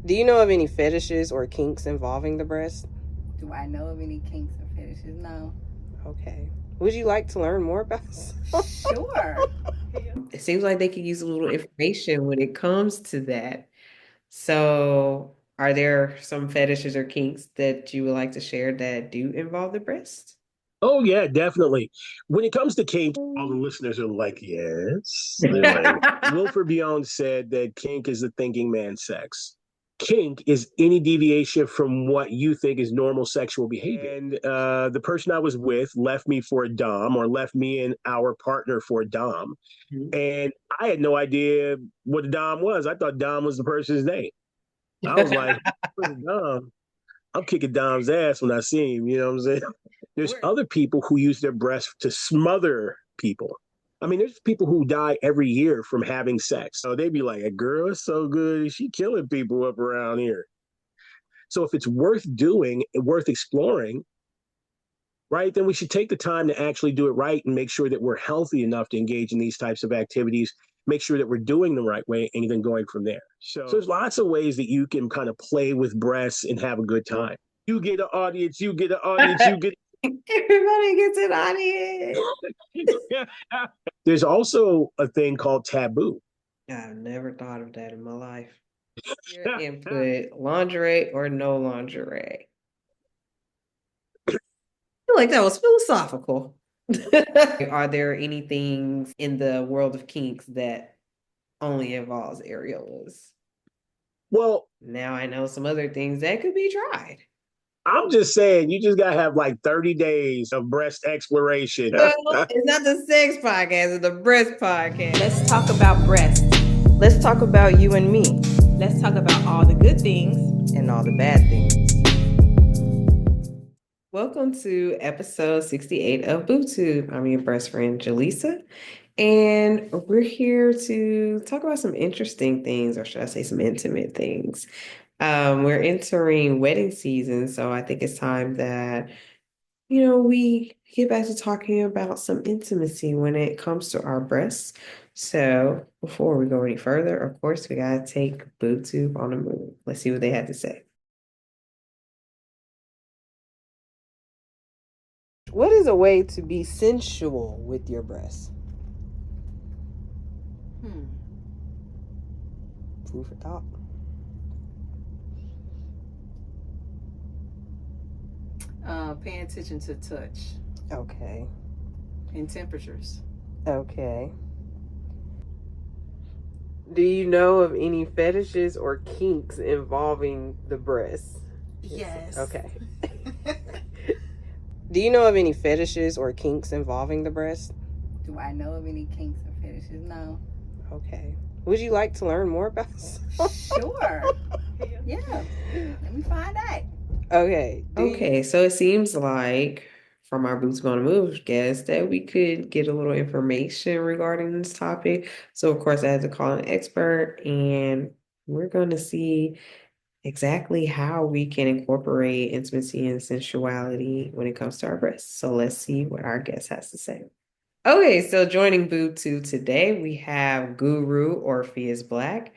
Do you know of any fetishes or kinks involving the breast? Do I know of any kinks or fetishes? No. Okay. Would you like to learn more about some? Sure. It seems like they could use a little information when it comes to that. So, are there some fetishes or kinks that you would like to share that do involve the breast? Oh yeah, definitely. When it comes to kink, all the listeners are like, yes. They're like, Wilford Beyond said that kink is the thinking man's sex. Kink is any deviation from what you think is normal sexual behavior. And the person I was with left me for a dom, or left me and our partner for a dom. And I had no idea what a dom was. I thought dom was the person's name. I was like, what's a dom? I'm kicking Dom's ass when I see him. You know what I'm saying? There's other people who use their breasts to smother people. I mean, there's people who die every year from having sex. So they'd be like, a girl is so good. She killing people up around here. So if it's worth doing, worth exploring, right, then we should take the time to actually do it right and make sure that we're healthy enough to engage in these types of activities, make sure that we're doing the right way, and then going from there. So there's lots of ways that you can kind of play with breasts and have a good time. You get an audience, you get an audience, you get. Everybody gets an audience. There's also a thing called taboo. I've never thought of that in my life. Your input, lingerie or no lingerie? I feel like that was philosophical. Are there any things in the world of kinks that only involves areolas? Well, now I know some other things that could be tried. I'm just saying, you just gotta have like 30 days of breast exploration. Well, it's not the sex podcast, it's the breast podcast. Let's talk about breasts. Let's talk about you and me. Let's talk about all the good things and all the bad things. Welcome to episode 68 of BooTube. I'm your best friend, Jaleesa, and we're here to talk about some interesting things, or should I say some intimate things. We're entering wedding season, so I think it's time that, we get back to talking about some intimacy when it comes to our breasts. So before we go any further, of course, we gotta take BooTube on the move. Let's see what they had to say. What is a way to be sensual with your breasts? Food for thought. Paying attention to touch. Okay. And temperatures. Okay. Do you know of any fetishes or kinks involving the breasts? Yes. Okay. Do you know of any fetishes or kinks involving the breast? Do I know of any kinks or fetishes? No. Okay. Would you like to learn more about some? Sure. Yeah. Let me find out. Okay. Okay, so it seems like from our Boots on the Move guest that we could get a little information regarding this topic. So of course I had to call an expert, and we're going to see exactly how we can incorporate intimacy and sensuality when it comes to our breasts. So let's see what our guest has to say. Okay, so joining BooTube today, we have Guru Orpheus Black,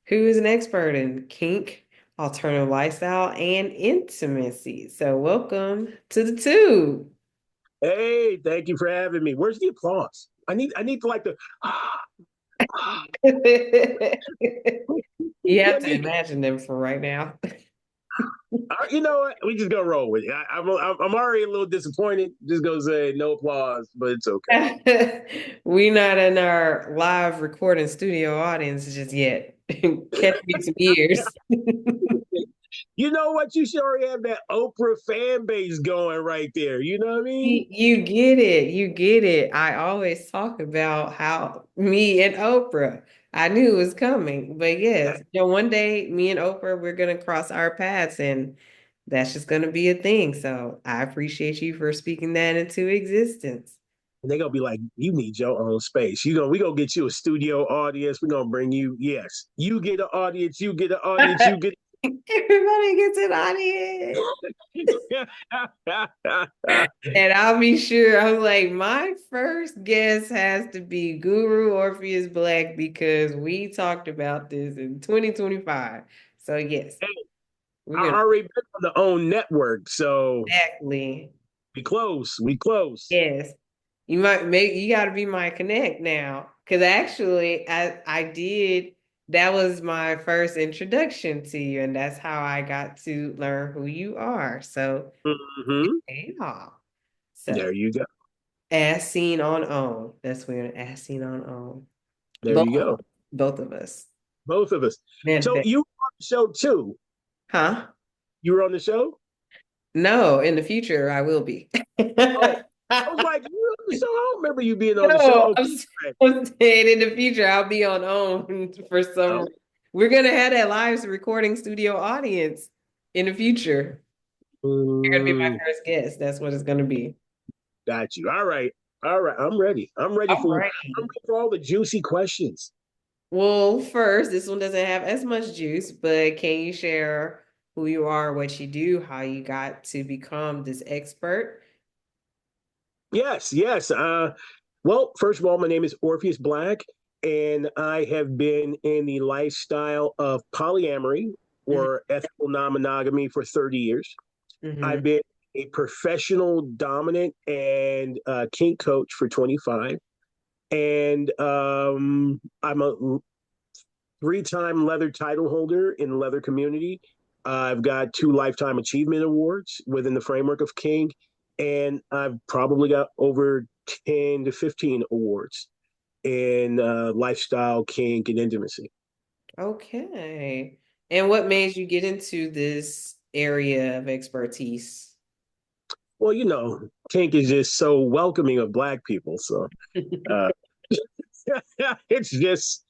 who is an expert in kink, alternative lifestyle, and intimacy. So welcome to the tube. Hey, thank you for having me. Where's the applause? I need to like the You have to imagine them for right now. You know what? We just gonna roll with it. I'm already a little disappointed. Just gonna say no applause, but it's okay. We not in our live recording studio audience just yet. Catch me some ears. You know what? You should already have that Oprah fan base going right there. You know what I mean? You get it. You get it. I always talk about how me and Oprah, I knew it was coming. But yes, one day me and Oprah, we're going to cross our paths, and that's just going to be a thing. So I appreciate you for speaking that into existence. And they're gonna be like, you need your own space. We gonna get you a studio audience. We're gonna bring you, yes. You get an audience, you get an audience, you get Everybody gets an audience. And I'll be sure, I'm like, my first guest has to be Guru Orpheus Black, because we talked about this in 2025. So yes, Hey, we're I gonna already been on the own network, so exactly. we close. We close. Yes. You gotta be my connect now. Cause actually I did that was my first introduction to you, and that's how I got to learn who you are. So Hmm. yeah. So There you go. as seen on OWN. That's weird. As seen on OWN. There Both you go. both of us. Both of us. So Manifest. you were on the show too. Huh? You were on the show? No, in the future I will be. Oh, I was like, you were on the show? I don't remember you being on the show. No, Okay. I'm saying in the future I'll be on OWN for Oh, some. We're gonna have that live recording studio audience in the future. You're gonna be my mm, first guest. That's what it's gonna be. got you. All right. All right. I'm ready. All I'm right. ready for all the juicy questions. Well, first, this one doesn't have as much juice, but can you share who you are, what you do, how you got to become this expert? Yes, yes. Well, first of all, my name is Orpheus Black, and I have been in the lifestyle of polyamory Hmm. or ethical non-monogamy for 30 years. Hmm. I've been a professional dominant and kink coach for 25. And I'm a three-time leather title holder in the leather community. I've got two lifetime achievement awards within the framework of kink, and I've probably got over 10 to 15 awards in lifestyle, kink, and intimacy. Okay. And what made you get into this area of expertise? Well, kink is just so welcoming of Black people. So uh, it's just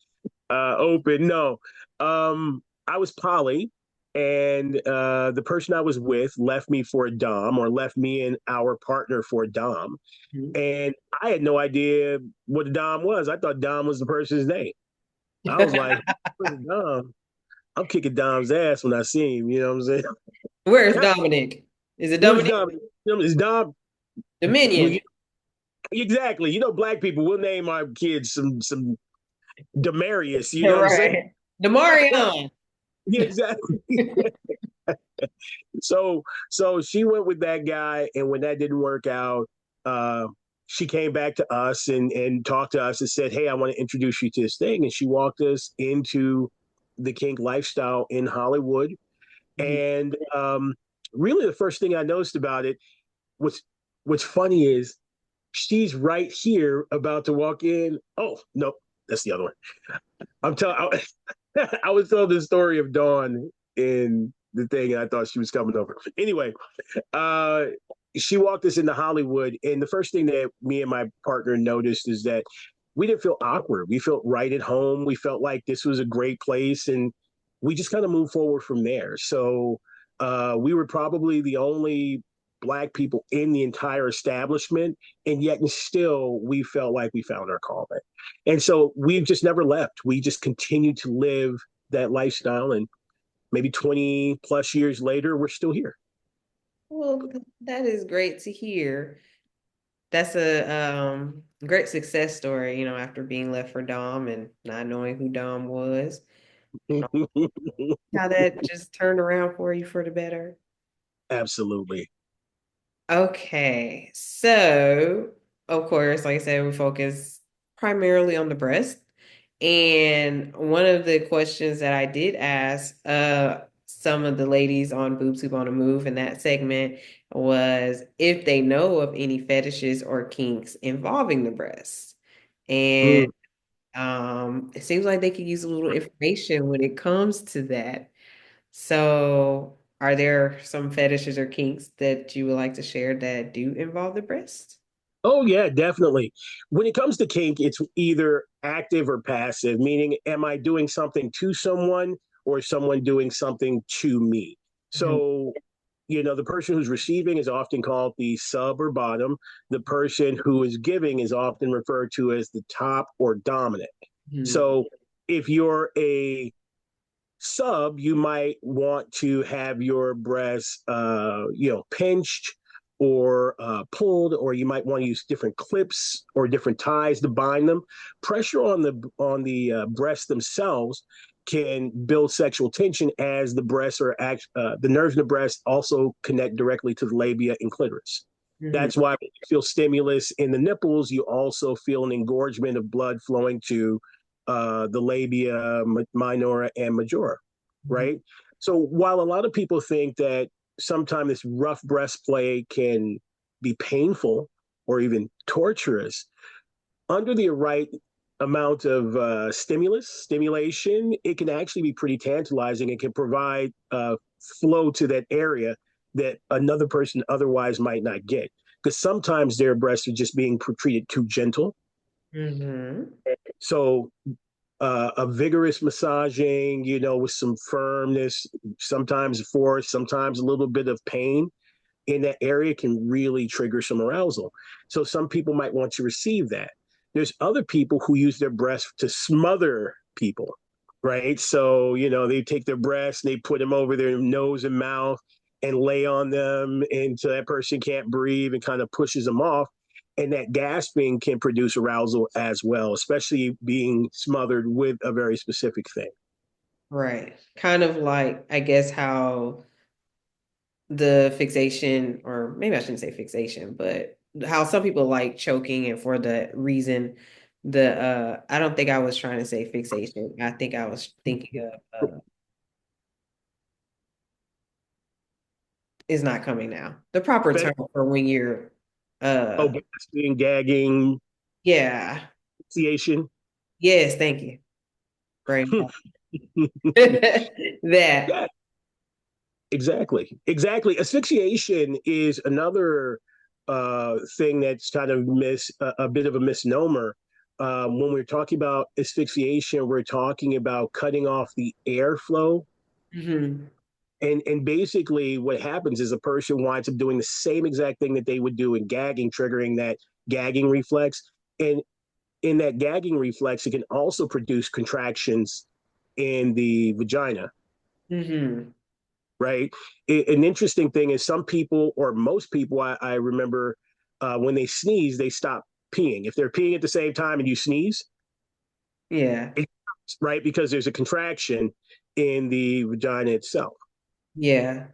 open. No, I was poly, and the person I was with left me for a dom, or left me and our partner for a dom, and I had no idea what a dom was. I thought dom was the person's name. I was like, "What's a dom?" I'm kicking Dom's ass when I see him. You know what I'm saying? Where's Dominic? Is it Where's Dominic? Dom? Is Dom? Well, Dominion. exactly. Black people, we'll name our kids some Demarius. You know what I'm saying? Right. Demarion. Yeah, exactly. So she went with that guy, and when that didn't work out, uh, she came back to us and talked to us and said, "Hey, I want to introduce you to this thing." And she walked us into the kink lifestyle in Hollywood. Mhm. And really, the first thing I noticed about it was what's funny is she's right here about to walk in. Oh no, that's the other one. I'm telling. I was telling the story of Dawn in the thing, and I thought she was coming over. Anyway, uh, she walked us into Hollywood, and the first thing that me and my partner noticed is that we didn't feel awkward. We felt right at home. We felt like this was a great place, and we just kind of moved forward from there. So we were probably the only Black people in the entire establishment, and yet and still we felt like we found our calling. And so we've just never left. We just continued to live that lifestyle, and maybe 20 plus years later, we're still here. Well, that is great to hear. That's a great success story, after being left for Dom and not knowing who Dom was. How that just turned around for you for the better. Absolutely. Okay. So, of course, like I said, we focus primarily on the breast. And one of the questions that I did ask some of the ladies on BoobTube on the Move in that segment was if they know of any fetishes or kinks involving the breast. And Mm. it seems like they could use a little information when it comes to that. So, are there some fetishes or kinks that you would like to share that do involve the breast? Oh, yeah, definitely. When it comes to kink, it's either active or passive, meaning, am I doing something to someone or is someone doing something to me? Mhm. So, the person who's receiving is often called the sub or bottom. The person who is giving is often referred to as the top or dominant. Mhm. So, if you're a sub, you might want to have your breasts, pinched or pulled, or you might want to use different clips or different ties to bind them. Pressure on the breasts themselves can build sexual tension as the breasts are the nerves in the breast also connect directly to the labia and clitoris. That's why when you feel stimulus in the nipples, you also feel an engorgement of blood flowing to the labia minora and majora, right? So while a lot of people think that sometimes this rough breast play can be painful or even torturous, under the right amount of stimulation, it can actually be pretty tantalizing. It can provide flow to that area that another person otherwise might not get. Because sometimes their breasts are just being treated too gentle. So a vigorous massaging, with some firmness, sometimes force, sometimes a little bit of pain in that area can really trigger some arousal. So some people might want to receive that. There's other people who use their breasts to smother people, right? So, they take their breasts, they put them over their nose and mouth and lay on them until that person can't breathe and kind of pushes them off. And that gasping can produce arousal as well, especially being smothered with a very specific thing. Right. Kind of like, I guess, how the fixation, or maybe I shouldn't say fixation, but how some people like choking, and for the reason, I don't think I was trying to say fixation. I think I was thinking of is not coming now. The proper term for when you're gasping, gagging, yeah. asphyxiation. Yes, thank you. Brain that. Yeah, exactly. Asphyxiation is another thing that's kind of a bit of a misnomer. When we're talking about asphyxiation, we're talking about cutting off the airflow. And basically what happens is a person winds up doing the same exact thing that they would do in gagging, triggering that gagging reflex. And in that gagging reflex, it can also produce contractions in the vagina. Right. An interesting thing is some people, or most people, I remember when they sneeze, they stop peeing. If they're peeing at the same time and you sneeze, right, because there's a contraction in the vagina itself. Yeah.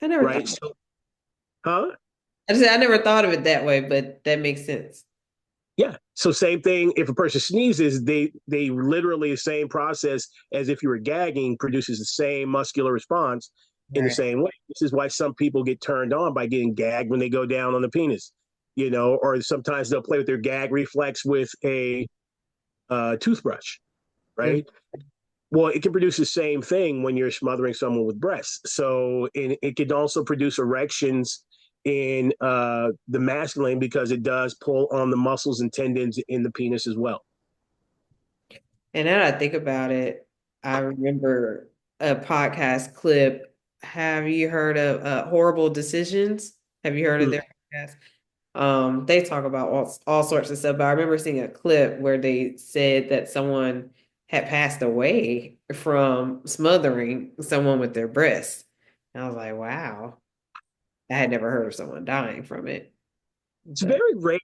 I never right. thought. Huh? I never thought of it that way, but that makes sense. Yeah. So same thing. If a person sneezes, they literally the same process as if you were gagging produces the same muscular response in the same way. This is why some people get turned on by getting gagged when they go down on the penis, or sometimes they'll play with their gag reflex with a toothbrush, right? Well, it can produce the same thing when you're smothering someone with breasts. So it can also produce erections in the masculine because it does pull on the muscles and tendons in the penis as well. And now that I think about it, I remember a podcast clip. Have you heard of Horrible Decisions? Have you heard of their podcast? They talk about all sorts of stuff, but I remember seeing a clip where they said that someone had passed away from smothering someone with their breasts. And I was like, wow, I had never heard of someone dying from it. It's very rare.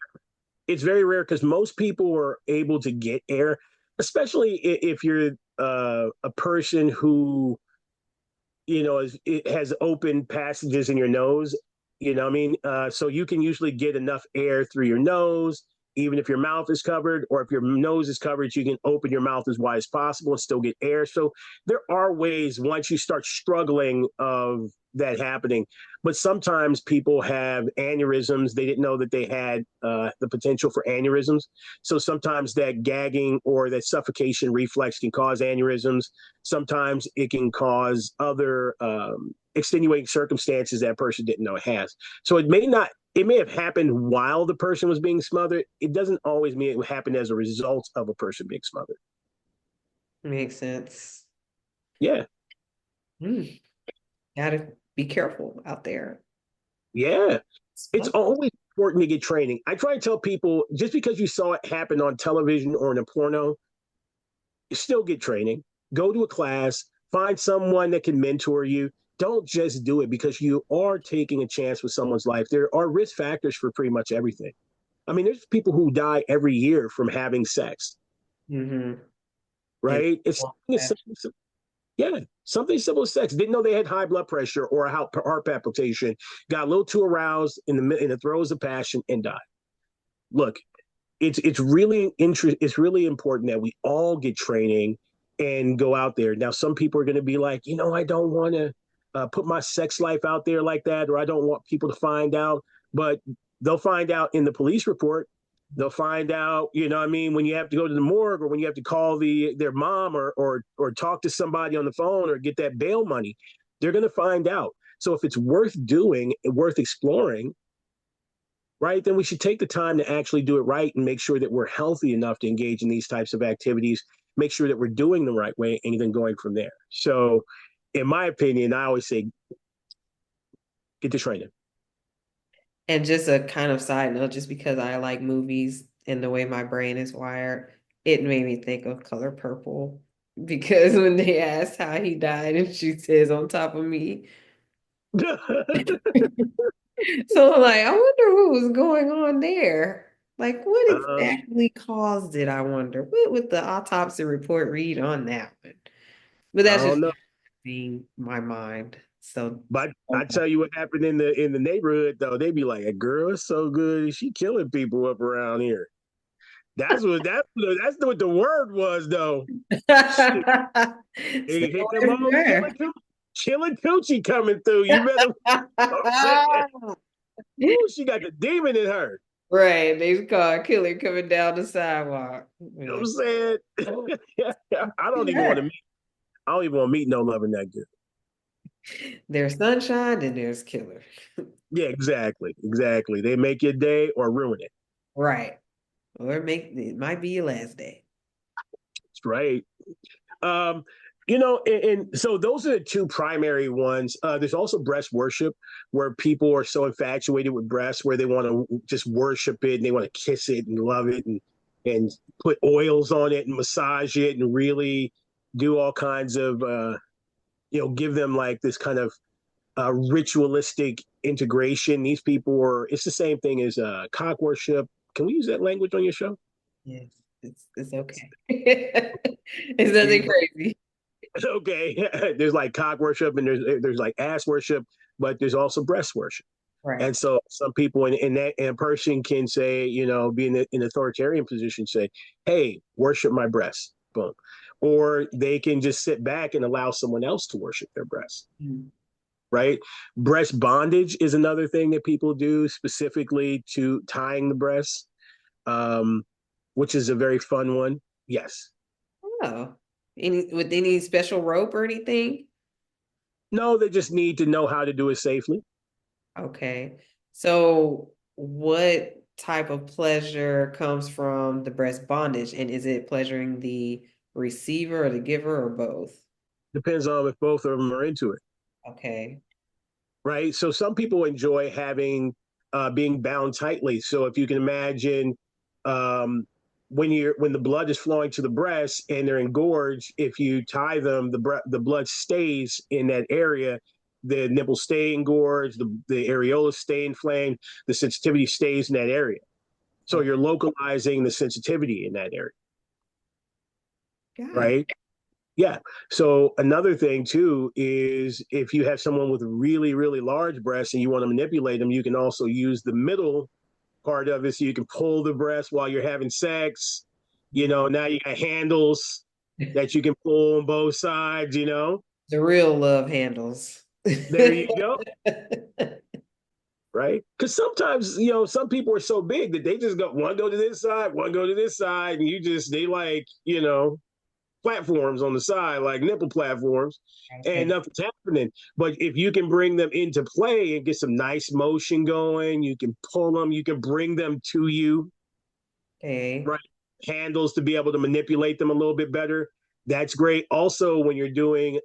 It's very rare because most people are able to get air, especially if you're a person who, it has open passages in your nose. What I mean? So you can usually get enough air through your nose, even if your mouth is covered, or if your nose is covered, you can open your mouth as wide as possible and still get air. So there are ways once you start struggling of that happening. But sometimes people have aneurysms. They didn't know that they had the potential for aneurysms. So sometimes that gagging or that suffocation reflex can cause aneurysms. Sometimes it can cause other extenuating circumstances that person didn't know it has. So it may have happened while the person was being smothered. It doesn't always mean it happened as a result of a person being smothered. Makes sense. Yeah. Gotta be careful out there. Yeah. It's always important to get training. I try to tell people just because you saw it happen on television or in a porno, you still get training. Go to a class, find someone that can mentor you. Don't just do it because you are taking a chance with someone's life. There are risk factors for pretty much everything. I mean, there's people who die every year from having sex. Right? Yeah, something simple as sex. Didn't know they had high blood pressure or a heart palpitation. Got a little too aroused in the throes of passion and died. Look, it's really important that we all get training and go out there. Now, some people are going to be like, I don't want to put my sex life out there like that, or I don't want people to find out. But they'll find out in the police report. They'll find out, what I mean, when you have to go to the morgue or when you have to call their mom or talk to somebody on the phone or get that bail money. They're going to find out. So if it's worth doing, worth exploring, right, then we should take the time to actually do it right and make sure that we're healthy enough to engage in these types of activities, make sure that we're doing the right way, and then going from there. So, in my opinion, I always say, get the training. And just a kind of side note, just because I like movies and the way my brain is wired, it made me think of Color Purple. Because when they asked how he died, and she says, on top of me. So I'm like, I wonder what was going on there. Like, what exactly caused it? I wonder. What would the autopsy report read on that one? But I that's just don't know. being my mind. So, But I tell you what happened in the neighborhood though. They'd be like, "A girl is so good, she killing people up around here." That's what the word was though. Shit. stay Hey, hit away them from home, her. killing coochie coming through. You better. I'm saying, ooh, she got the demon in her. Right, they call a killer coming down the sidewalk. You know what I'm saying? I don't even want to Yeah. meet. I don't even want to meet no loving that good. There's sunshine and there's killer. Yeah, exactly, exactly. They make your day or ruin it. Right. Or it might be your last day. That's right. Um, and so those are the two primary ones. There's also breast worship, where people are so infatuated with breasts, where they want to just worship it and they want to kiss it and love it and put oils on it and massage it and really do all kinds of give them like this kind of ritualistic integration. These people are. It's the same thing as cock worship. Can we use that language on your show? Yes, it's okay. It's nothing crazy. Okay. There's like cock worship and there's like ass worship, but there's also breast worship. Right. And so some people in that and a person can say, be in an authoritarian position, say, "Hey, worship my breasts." Boom. Or they can just sit back and allow someone else to worship their breasts. Mm. Right? Breast bondage is another thing that people do specifically to tying the breasts, um, which is a very fun one. Yes. Oh, with any special rope or anything? No, they just need to know how to do it safely. Okay. So what type of pleasure comes from the breast bondage? And is it pleasuring the receiver or the giver or both? Depends on if both of them are into it. Okay. Right. So some people enjoy having being bound tightly. So if you can imagine um, when the blood is flowing to the breast and they're engorged, if you tie them, the blood stays in that area. The nipples stay engorged, the areolas stay inflamed, the sensitivity stays in that area. So Okay. you're localizing the sensitivity in that area. Got it. Right. Yeah. So another thing too is if you have someone with really, really large breasts and you want to manipulate them, you can also use the middle part of it so you can pull the breast while you're having sex. Now you got handles that you can pull on both sides. The real love handles. There you go. Right. Because sometimes, some people are so big that they just go to this side, one go to this side, and they like, platforms on the side, like nipple platforms, and Okay. nothing's happening. But if you can bring them into play and get some nice motion going, you can pull them, you can bring them to you, Okay. right? Handles to be able to manipulate them a little bit better. That's great. Also, when you're doing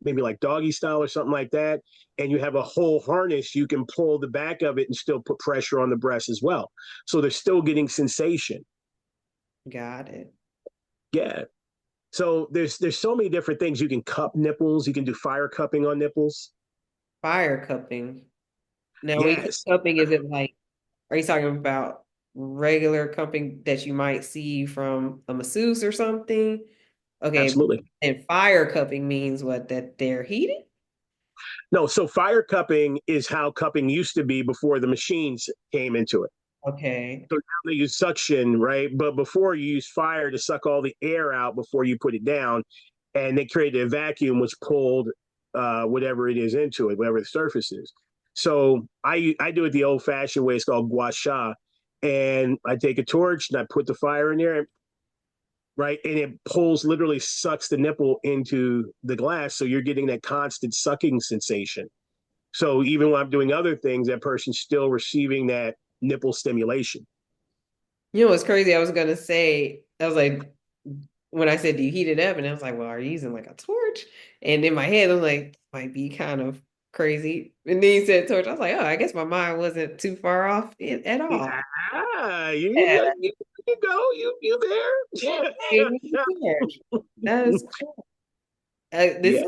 maybe like doggy style or something like that, and you have a whole harness, you can pull the back of it and still put pressure on the breast as well. So they're still getting sensation. Got it. Yeah. So there's so many different things. You can cup nipples. You can do fire cupping on nipples. Fire cupping. Now, when you say Yes. cupping, is it like, are you talking about regular cupping that you might see from a masseuse or something? Okay, Absolutely. and fire cupping means what? That they're heated? No, so fire cupping is how cupping used to be before the machines came into it. Okay. So now they use suction, right? But before you use fire to suck all the air out before you put it down, and they created a vacuum which pulled whatever it is into it, whatever the surface is. So I do it the old fashioned way. It's called gua sha, and I take a torch and I put the fire in there, right, and it pulls, literally sucks the nipple into the glass, so you're getting that constant sucking sensation. So even when I'm doing other things, that person's still receiving that nipple stimulation. You know what's crazy? I was gonna say, I was like, when I said, do you heat it up? And I was like, well, are you using like a torch? And in my head, I'm like, might be kind of crazy. And then you said torch. I was like, oh, I guess my mind wasn't too far off at all. Yeah, you, Yeah, you, you go, you there. torch. That is cool. Yeah.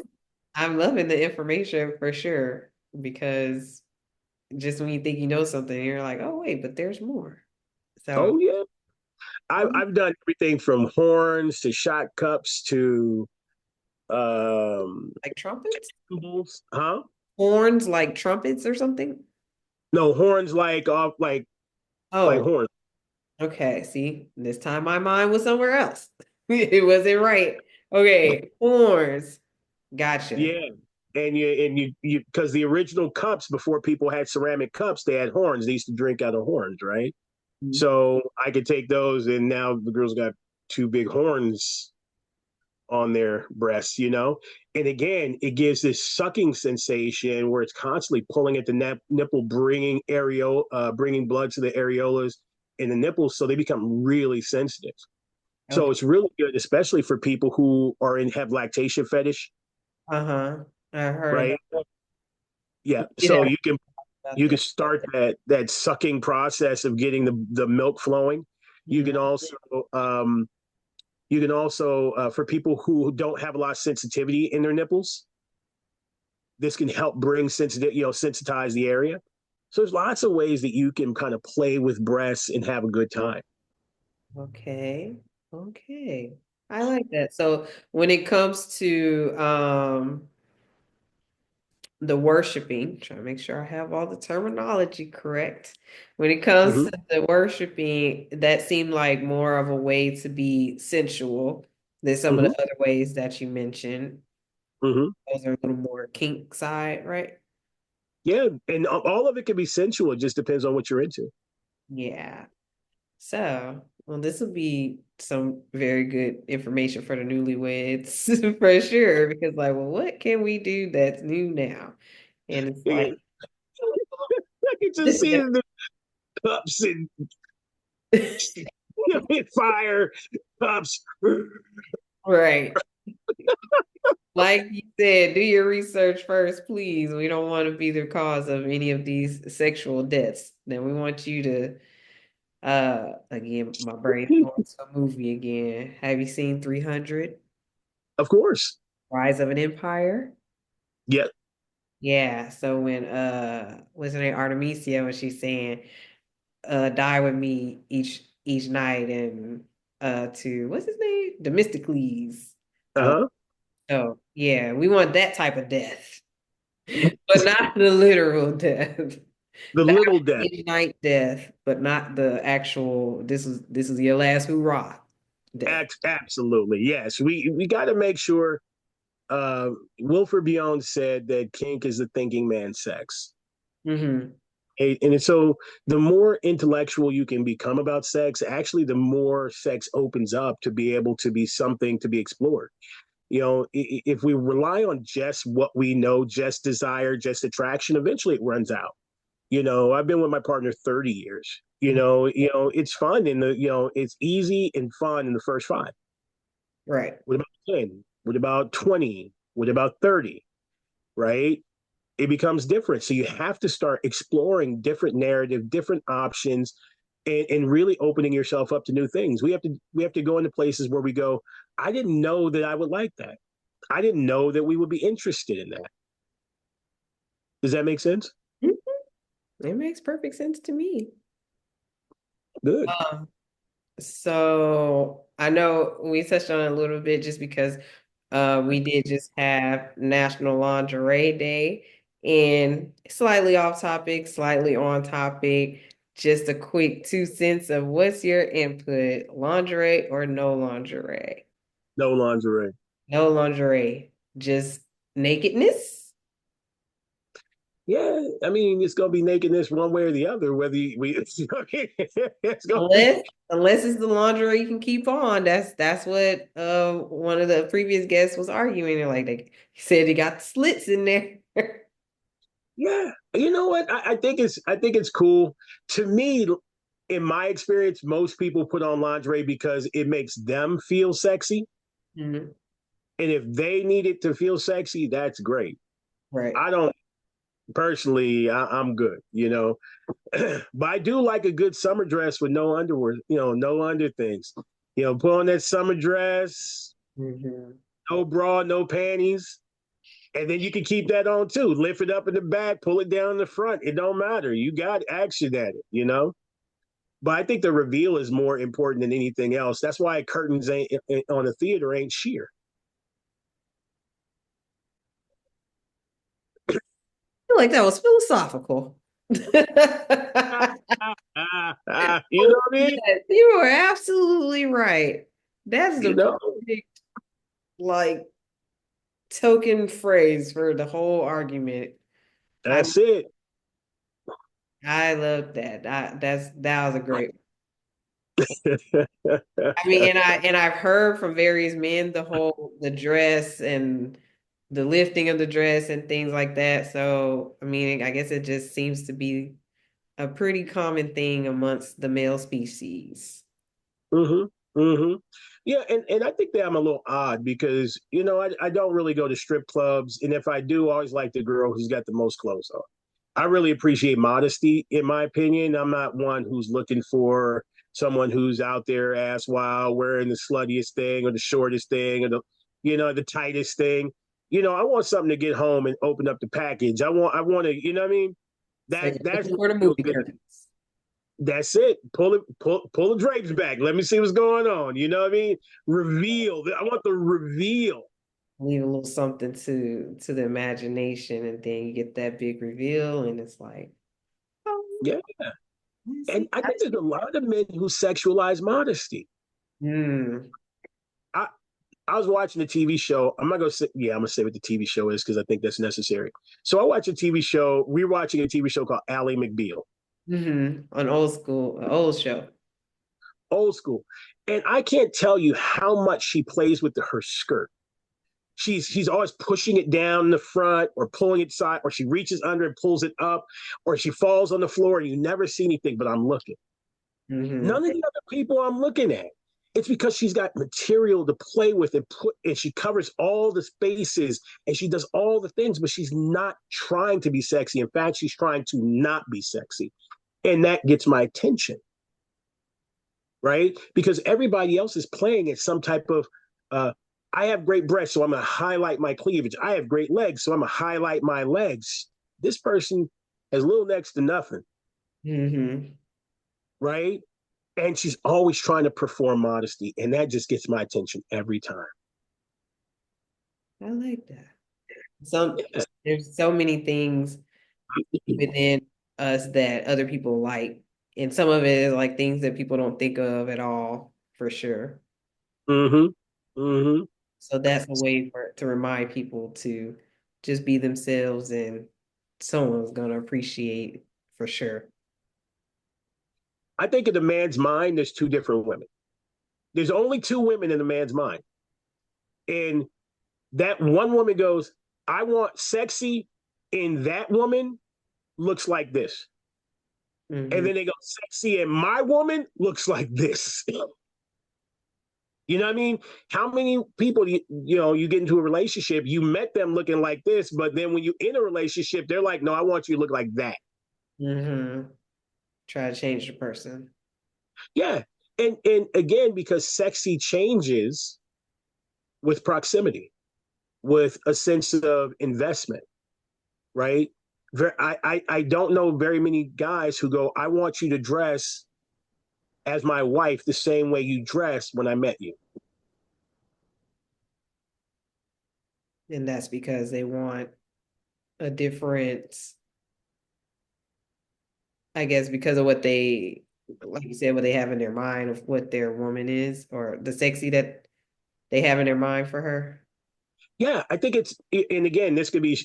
I'm loving the information for sure because just when you think you know something, you're like, oh wait, but there's more. So, Oh yeah. I've done everything from horns to shot cups to um like trumpets, huh? horns, like trumpets or something. No, horns like off like Oh, horns. okay. See, this time my mind was somewhere else. It wasn't right. Okay, horns. Gotcha. Yeah. And you because the original cups before people had ceramic cups, they had horns. They used to drink out of horns, right? So I could take those, and now the girls got two big horns on their breasts. And again, it gives this sucking sensation where it's constantly pulling at the nipple, bringing blood to the areolas and the nipples, so they become really sensitive. So Okay. it's really good, especially for people who have lactation fetish, Uh-huh. I heard right? about that. Yeah. You So have you can about you can that. start that sucking process of getting the milk flowing. You Mhm. can also for people who don't have a lot of sensitivity in their nipples, this can help bring sensitize the area. So there's lots of ways that you can kind of play with breasts and have a good time. Okay. Okay. I like that. So when it comes to the worshiping, trying to make sure I have all the terminology correct. When it comes Mm-hmm. to the worshiping, that seemed like more of a way to be sensual than some of Mm-hmm. the other ways that you mentioned. Mm-hmm. Those are a little more kink side, right? Yeah, and all of it can be sensual. It just depends on what you're into. Yeah. So, well, this will be some very good information for the newlyweds for sure. Because, like, well, what can we do that's new now? And it's Yeah. like, I can just see the cups and fire cups. right. Like you said, do your research first, please. We don't want to be the cause of any of these sexual deaths. Then we want you to, again, my brain's going to a movie again. Have you seen 300? Of course. Rise of an Empire? Yeah. Yeah, so when what's her name, Artemisia, when she's saying die with me each night and to what's his name? Demistocles. Uh Uh-huh. oh yeah, we want that type of death, but not the literal death. The Die little with death. me each night death, but not the actual this is your last hoorah death. Absolutely. Yes. We got to make sure Wilford Biown said that kink is the thinking man's sex. Mm-hmm. And so the more intellectual you can become about sex, actually, the more sex opens up to be able to be something to be explored. If we rely on just what we know, just desire, just attraction, eventually it runs out. I've been with my partner 30 years. It's fun it's easy and fun in the first five. Right. What about 10? What about 20? What about 30? Right? It becomes different. So you have to start exploring different narrative, different options, and really opening yourself up to new things. We have to go into places where we go, I didn't know that I would like that. I didn't know that we would be interested in that. Does that make sense? Mhm. It makes perfect sense to me. Good. Um, so I know we touched on it a little bit just because we did just have National Lingerie Day, and slightly off topic, slightly on topic. Just a quick 2 cents of what's your input, lingerie or no lingerie? No lingerie. No lingerie, just nakedness. Yeah, I mean, it's gonna be nakedness one way or the other. Whether we, it's gonna be. Unless it's the lingerie you can keep on. That's what one of the previous guests was arguing. They're like he said he got slits in there. Yeah, you know what? I think it's cool. To me, in my experience, most people put on lingerie because it makes them feel sexy, Mhm. and if they need it to feel sexy, that's great. Right. I don't personally. I'm good, but I do like a good summer dress with no underwear. No under things. Put on that summer dress, Mhm. no bra, no panties. And then you can keep that on too. Lift it up in the back, pull it down in the front. It don't matter. You got action at it. But I think the reveal is more important than anything else. That's why curtains ain't on a theater ain't sheer. I feel like that was philosophical. You know what I mean? Yes, you are absolutely right. That's You the know, perfect like token phrase for the whole argument. I that's it. I love that. That was a great. I mean, and I've heard from various men the dress and the lifting of the dress and things like that. So, I mean, I guess it just seems to be a pretty common thing amongst the male species. Mm-hmm. Mm-hmm. Yeah, and I think that I'm a little odd because, I don't really go to strip clubs. And if I do, I always like the girl who's got the most clothes on. I really appreciate modesty, in my opinion. I'm not one who's looking for someone who's out there ass wild, wearing the sluttiest thing or the shortest thing or the tightest thing. I want something to get home and open up the package. I want to, you know what I mean? So you're That's looking for the feels movie good. curtains. That's it. Pull the drapes back. Let me see what's going on. You know what I mean? Reveal. I want the reveal. Leave a little something to the imagination, and then you get that big reveal, and it's like, oh, Yeah. I And see. I think there's a lot of men who sexualize modesty. Mm. I I was watching a TV show. I'm not gonna say, yeah, I'm gonna say what the TV show is because I think that's necessary. So I watch a TV show. We're watching a TV show called Ally McBeal, An old school, an old show. old school, and I can't tell you how much she plays with her skirt. She's always pushing it down in the front or pulling it side, or she reaches under and pulls it up, or she falls on the floor and you never see anything. But I'm looking. Mm-hmm. None of the other people I'm looking at. It's because she's got material to play with and she covers all the spaces and she does all the things, but she's not trying to be sexy. In fact, she's trying to not be sexy. And that gets my attention, right? Because everybody else is playing at some type of I have great breasts, so I'm gonna highlight my cleavage. I have great legs, so I'm gonna highlight my legs. This person has little next to nothing, Mm-hmm. right? And she's always trying to perform modesty, and that just gets my attention every time. I like that. Some Yeah. There's so many things within us that other people like, and some of it is like things that people don't think of at all, for sure. Mm-hmm. Mm-hmm. So that's a way to remind people to just be themselves, and someone's gonna appreciate for sure. I think in the man's mind, there's two different women. There's only two women in the man's mind. And that one woman goes, I want sexy, and that woman looks like this. And Mm-hmm. then they go, sexy, and my woman looks like this. You know what I mean? How many people you get into a relationship, you met them looking like this, but then when you in a relationship, they're like, no, I want you to look like that. Mm-hmm. Try to change the person. Yeah. And again, because sexy changes with proximity, with a sense of investment, right? I don't know very many guys who go, I want you to dress as my wife the same way you dressed when I met you. And that's because they want a different, I guess, because of what they, like you said, what they have in their mind of what their woman is, or the sexy that they have in their mind for her. Yeah, I think it's, and again, this could be,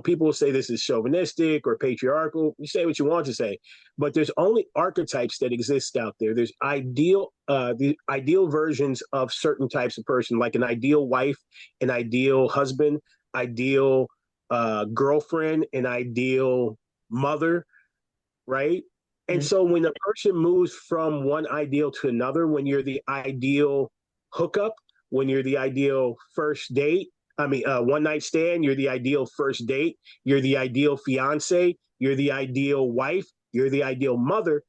people will say this is chauvinistic or patriarchal. You say what you want to say, but there's only archetypes that exist out there. There's the ideal versions of certain types of person, like an ideal wife, an ideal husband, ideal girlfriend, an ideal mother, right? And Mhm. so when a person moves from one ideal to another, when you're the ideal hookup, when you're the ideal first date, one night stand, you're the ideal first date, you're the ideal fiance, you're the ideal wife, you're the ideal mother.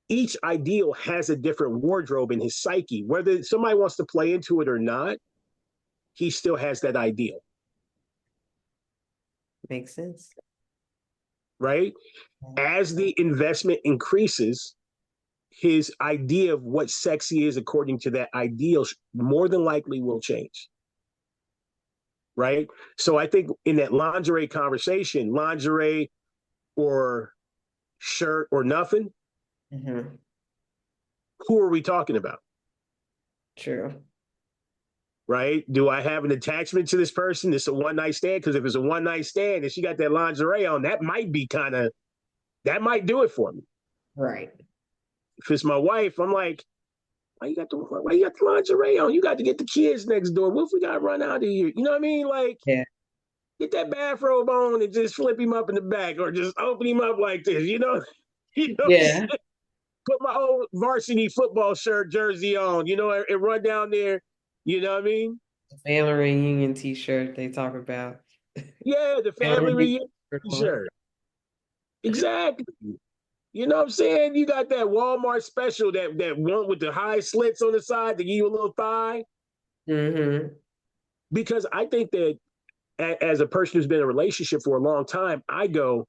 Each ideal has a different wardrobe in his psyche. Whether somebody wants to play into it or not, he still has that ideal. Makes sense. Right? As the investment increases, his idea of what sexy is according to that ideal more than likely will change. Right? So I think in that lingerie conversation, lingerie or shirt or nothing, Mm-hmm. who are we talking about? True. Right? Do I have an attachment to this person? It's a one night stand. Because if it's a one night stand and she got that lingerie on, that might do it for me. Right. If it's my wife, I'm like, why you got the lingerie on? You got to get the kids next door. What if we got to run out of here? You know what I mean? Like, Yeah. get that bathrobe on and just flip him up in the back, or just open him up like this. Yeah. Put my old varsity football shirt jersey on. And run down there. You know what I mean? The family reunion T-shirt they talk about. Yeah, the Family family reunion reunion. shirt. Exactly. You know what I'm saying? You got that Walmart special, that one with the high slits on the side to give you a little thigh. Mm-hmm. Because I think that as a person who's been in a relationship for a long time, I don't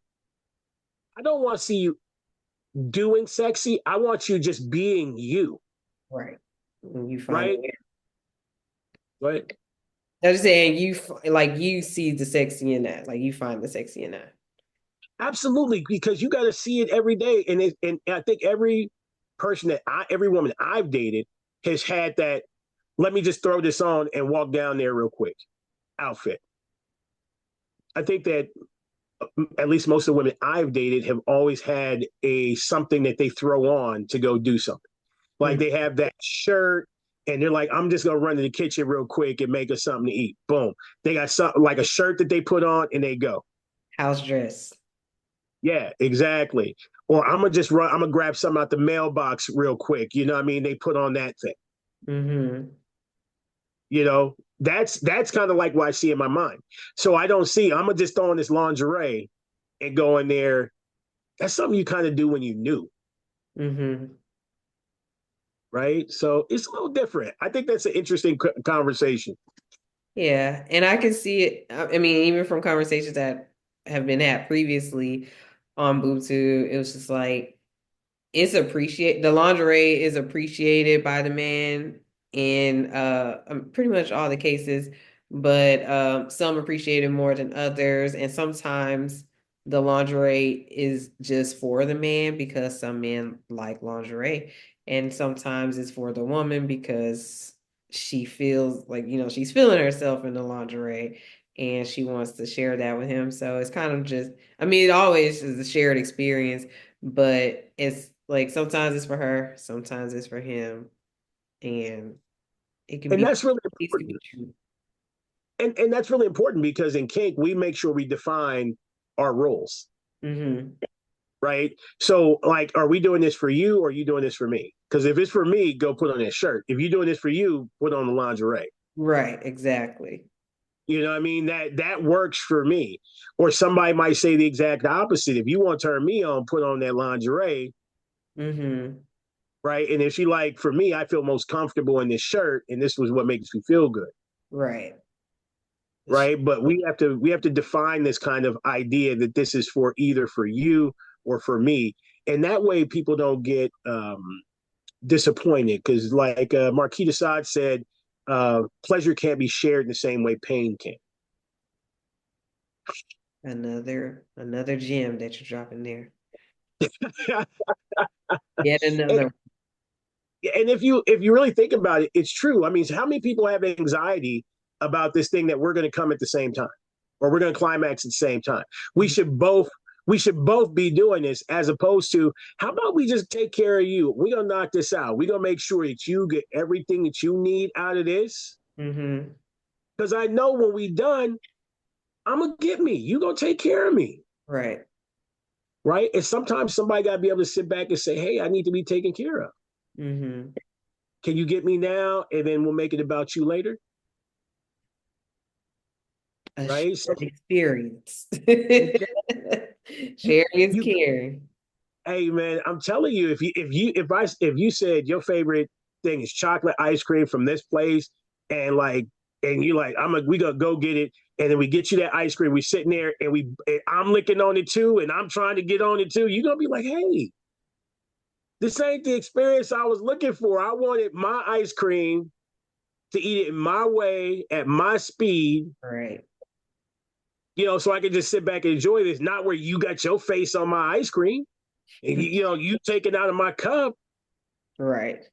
want to see you doing sexy. I want you just being you. Right. And you find Right? it. Right. I was just saying you see the sexy in that. Like you find the sexy in that. Absolutely, because you got to see it every day, and I think every woman I've dated has had that. Let me just throw this on and walk down there real quick. Outfit. I think that at least most of the women I've dated have always had a something that they throw on to go do something. Like they have that shirt and they're like, I'm just gonna run to the kitchen real quick and make us something to eat. Boom. They got something like a shirt that they put on and they go. House dress. Yeah, exactly. Or I'm gonna grab something out the mailbox real quick. You know what I mean? They put on that thing. Mm-hmm. That's kind of like what I see in my mind. So I'm gonna just throw on this lingerie and go in there. That's something you kind of do when you knew. Mm-hmm. Right? So it's a little different. I think that's an interesting conversation. Yeah, and I can see it. I mean, even from conversations that have been had previously on BoobTube, it was just like the lingerie is appreciated by the man in pretty much all the cases, but some appreciate it more than others, and sometimes the lingerie is just for the man because some men like lingerie, and sometimes it's for the woman because she feels like, she's feeling herself in the lingerie and she wants to share that with him. So it's kind of just, I mean, it always is a shared experience, but it's like sometimes it's for her, sometimes it's for him, and it can And be that's really it can be important. true. And that's really important because in kink, we make sure we define our roles. Mm-hmm. Right. So, like, are we doing this for you or are you doing this for me? Because if it's for me, go put on that shirt. If you're doing this for you, put on the lingerie. Right, exactly. You know what I mean? That works for me. Or somebody might say the exact opposite. If you want to turn me on, put on that lingerie. Mm-hmm. Right. And if she like, for me, I feel most comfortable in this shirt, and this was what makes me feel good. Right. Right. But we have to define this kind of idea that this is for either for you or for me. And that way people don't get disappointed because, like Marquis de Sade said, pleasure can't be shared in the same way pain can. Another gem that you're dropping there. Yet another. And if you really think about it, it's true. I mean, how many people have anxiety about this thing that we're going to come at the same time, or we're going to climax at the same time? We should both be doing this, as opposed to, how about we just take care of you? We're gonna knock this out. We're gonna make sure that you get everything that you need out of this. Because I know when we done, I'm gonna get me. You gonna take care of me. Right. Right. And sometimes somebody gotta be able to sit back and say, hey, I need to be taken care of. Can you get me now? And then we'll make it about you later. Right? Experience. Sharing is caring. Hey man, I'm telling you, if you said your favorite thing is chocolate ice cream from this place, and you like, we gonna go get it, and then we get you that ice cream, we sitting there and I'm licking on it too, and I'm trying to get on it too, you're gonna be like, hey, this ain't the experience I was looking for. I wanted my ice cream to eat it in my way at my speed. Right. So I can just sit back and enjoy this, not where you got your face on my ice cream and you take it out of my cup. Right.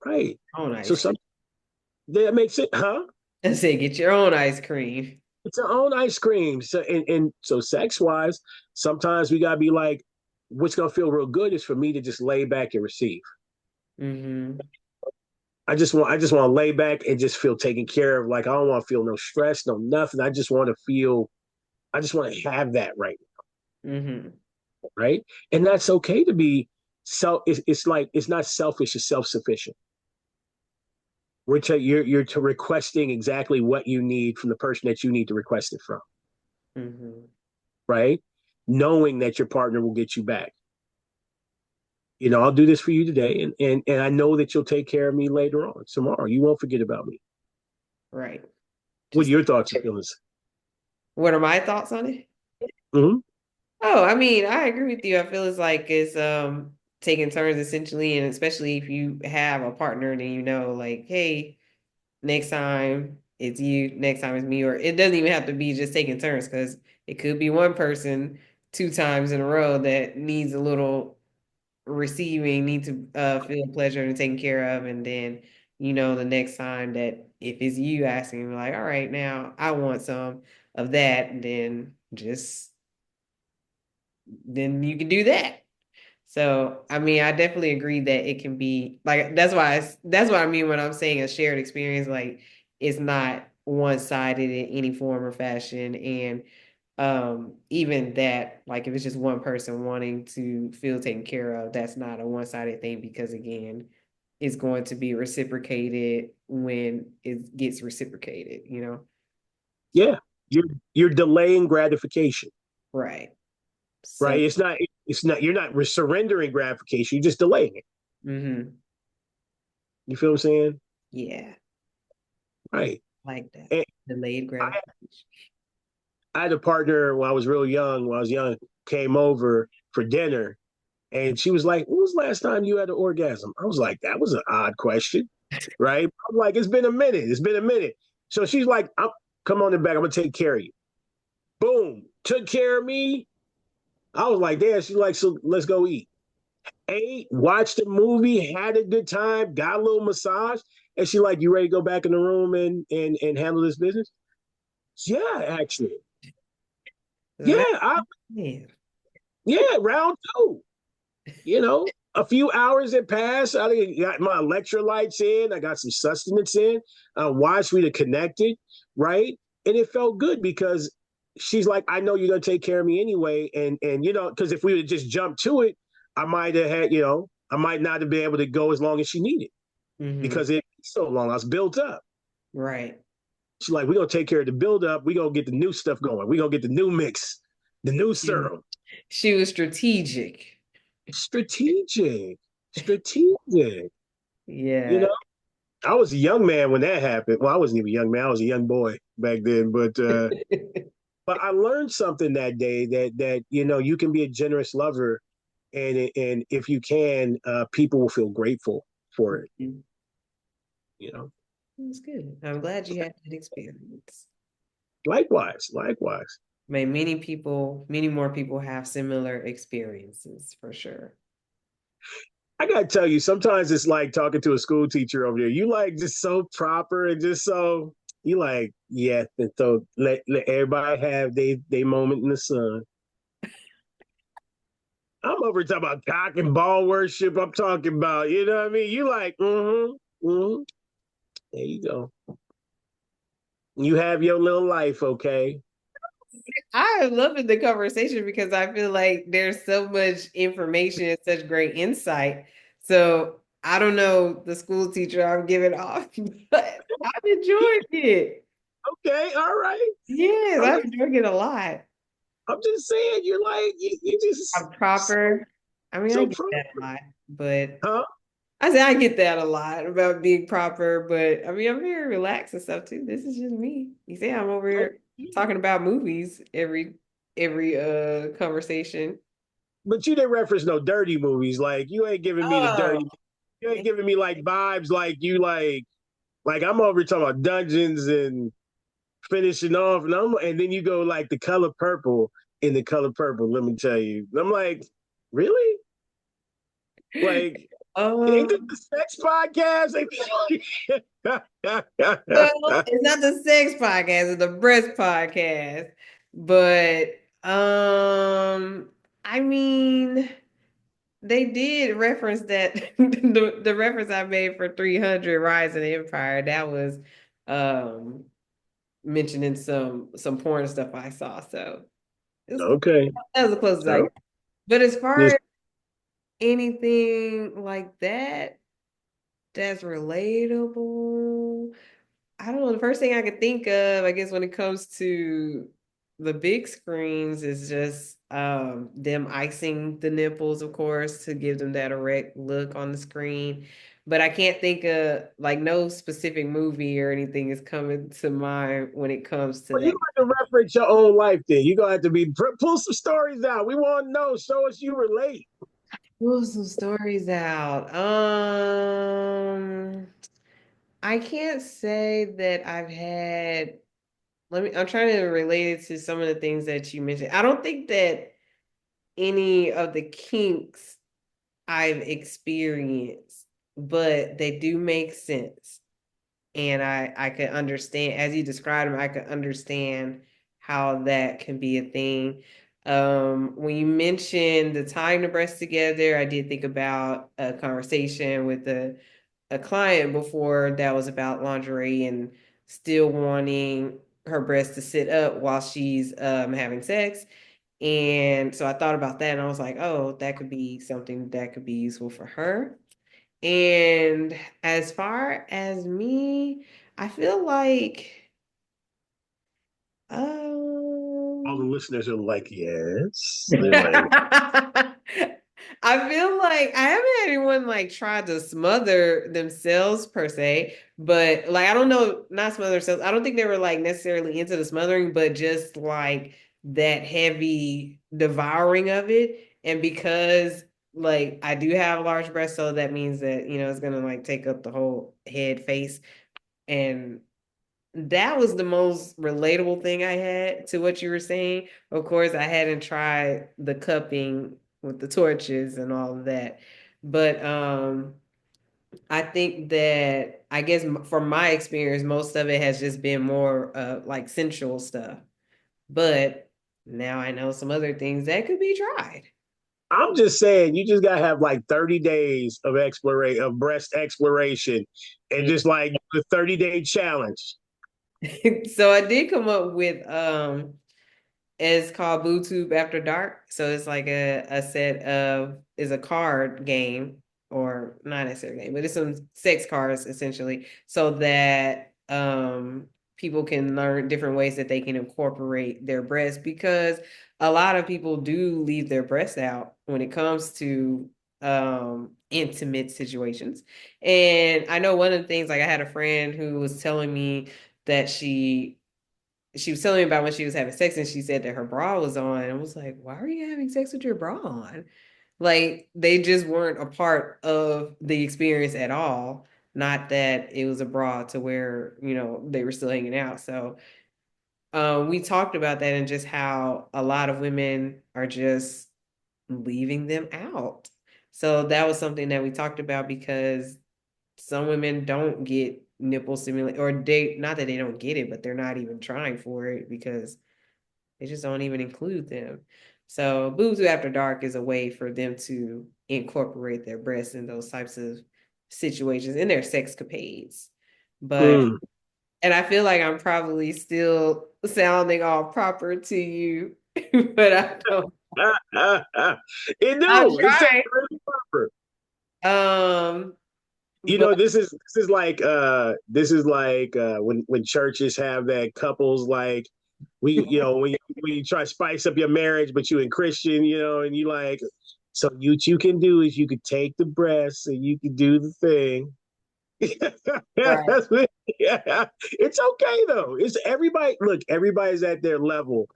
Right. Own ice so that makes it, huh? I say get your own ice cream. It's our own ice cream. So and so sex wise, sometimes we gotta be like, what's gonna feel real good is for me to just lay back and receive. I just want to lay back and just feel taken care of. Like, I don't want to feel no stress, no nothing. I just want to have that right now. Right. And that's okay to be it's like, it's not selfish, it's self-sufficient. You're requesting exactly what you need from the person that you need to request it from. Right. Knowing that your partner will get you back. I'll do this for you today, and I know that you'll take care of me later on, tomorrow. You won't forget about me. Right. What are your thoughts and feelings? What are my thoughts on it? Oh, I mean, I agree with you. I feel it's taking turns essentially, and especially if you have a partner, then like, hey, next time it's you, next time it's me, or it doesn't even have to be just taking turns, because it could be one person 2 times in a row that needs a little receiving, need to feel pleasure and taken care of, and then the next time that if it's you asking, like, all right, now I want some of that, and then you can do that. So I mean, I definitely agree that it can be like, that's what I mean when I'm saying a shared experience. Like, it's not one-sided in any form or fashion, and even that, like, if it's just one person wanting to feel taken care of, that's not a one-sided thing, because again, it's going to be reciprocated when it gets reciprocated. Yeah, you're delaying gratification. Right. Right. It's not you're not surrendering gratification, you're just delaying it. You feel what I'm saying? Yeah. Right. Like that. Delayed gratification. I had a partner when I was young, came over for dinner, and she was like, when was the last time you had an orgasm? I was like, that was an odd question. Right. I'm like, it's been a minute. So she's like, come on in back, I'm gonna take care of you. Boom. Took care of me. I was like, damn. She's like, so let's go eat. Ate, watched a movie, had a good time, got a little massage. And she like, you ready to go back in the room and handle this business? Yeah, actually. Yeah, round 2. A few hours had passed. I got my electrolytes in. I got some sustenance in. Watched, we'd have connected, right? And it felt good because she's like, I know you're gonna take care of me anyway, and because if we would just jump to it, I might have had, I might not have been able to go as long as she needed because it's so long. I was built up. Right. She's like, we're gonna take care of the build up. We're gonna get the new stuff going. We're gonna get the new mix, the new serum. She was strategic. Yeah. I was a young man when that happened. Well, I wasn't even a young man. I was a young boy back then. But but I learned something that day that you can be a generous lover and if you can, people will feel grateful for it. Mm-hmm. You know. That's good. I'm glad you had that experience. Likewise, likewise. May many more people have similar experiences for sure. I gotta tell you, sometimes it's like talking to a school teacher over there. You like just so proper and just so you like, yeah. And so let everybody have they moment in the sun. I'm over talking about cock and ball worship. I'm talking about, you know what I mean? You like, mm-hmm. There you go. You have your little life, okay? I am loving the conversation because I feel like there's so much information and such great insight. So I don't know the school teacher I'm giving off, but I'm enjoying it. Okay, all right. Yes, I'm I'm just, enjoying it a lot. I'm just saying, you're like, you just I'm proper. I mean, I so get proper, that a lot, but huh? I say I get that a lot about being proper, but I mean, I'm very relaxed and stuff too. This is just me. You say I'm over here talking about movies every conversation. But you didn't reference no dirty movies. Like you ain't giving me the Oh, dirty. You ain't giving me like vibes like you like I'm over talking about dungeons and finishing off, and then you go like the color purple in the color purple. Let me tell you, I'm like, really? Like, ain't this um, the sex podcast? well, it's not the sex podcast, it's the breast podcast. But I mean, they did reference that the reference I made for 300 Rise of the Empire, that was um mentioning some porn stuff I saw. So Okay, that was the closest I so got. But as far just as anything like that that's relatable, I don't know. The first thing I could think of, I guess, when it comes to the big screens is just them icing the nipples, of course, to give them that erect look on the screen. But I can't think of like no specific movie or anything is coming to mind when it comes to well, you that. got to reference your own life. Then you gonna have to pull some stories out. We want to know. Show us you relate. Pull some stories out. I can't say that I've had. I'm trying to relate it to some of the things that you mentioned. I don't think that any of the kinks I've experienced, but they do make sense. And I could understand, as you described them, I could understand how that can be a thing. When you mentioned the tying the breasts together, I did think about a conversation with a client before that was about lingerie and still wanting her breasts to sit up while she's having sex. And so I thought about that and I was like, oh, that could be something that could be useful for her. And as far as me, I feel like, All the um, listeners are like, yes. They're like, I feel like I haven't had anyone like try to smother themselves per se, but like I don't know, not smother themselves. I don't think they were like necessarily into the smothering, but just like that heavy devouring of it. And because like I do have large breasts, so that means that it's gonna like take up the whole head, face, and that was the most relatable thing I had to what you were saying. Of course, I hadn't tried the cupping with the torches and all of that. But I think that I guess from my experience, most of it has just been more like sensual stuff. But now I know some other things that could be tried. I'm just saying, you just gotta have like 30 days of exploration of breast exploration, and just like the 30-day challenge. So I did come up with it's called BooTube After Dark. So it's like a set of is a card game or not necessarily a game, but it's some sex cards essentially, so that people can learn different ways that they can incorporate their breasts because a lot of people do leave their breasts out when it comes to intimate situations. And I know one of the things, like I had a friend who was telling me that she was telling me about when she was having sex and she said that her bra was on and I was like, why are you having sex with your bra on? Like they just weren't a part of the experience at all. Not that it was abroad to where, they were still hanging out. So we talked about that and just how a lot of women are just leaving them out. So that was something that we talked about because some women don't get nipple stimulation, or they, not that they don't get it, but they're not even trying for it because they just don't even include them. So Boobs After Dark is a way for them to incorporate their breasts in those types of situations in their sexcapades. But Mm. and I feel like I'm probably still sounding all proper to you, but I don't. It I'm do. It sounds trying. very proper. Um, You but know, this is like when churches have that couples like when you try to spice up your marriage, but you in Christian, and you like, so you can do is you could take the breasts and you can do the thing. Yeah, right. yeah. It's okay though. It's everybody. Look, everybody's at their level.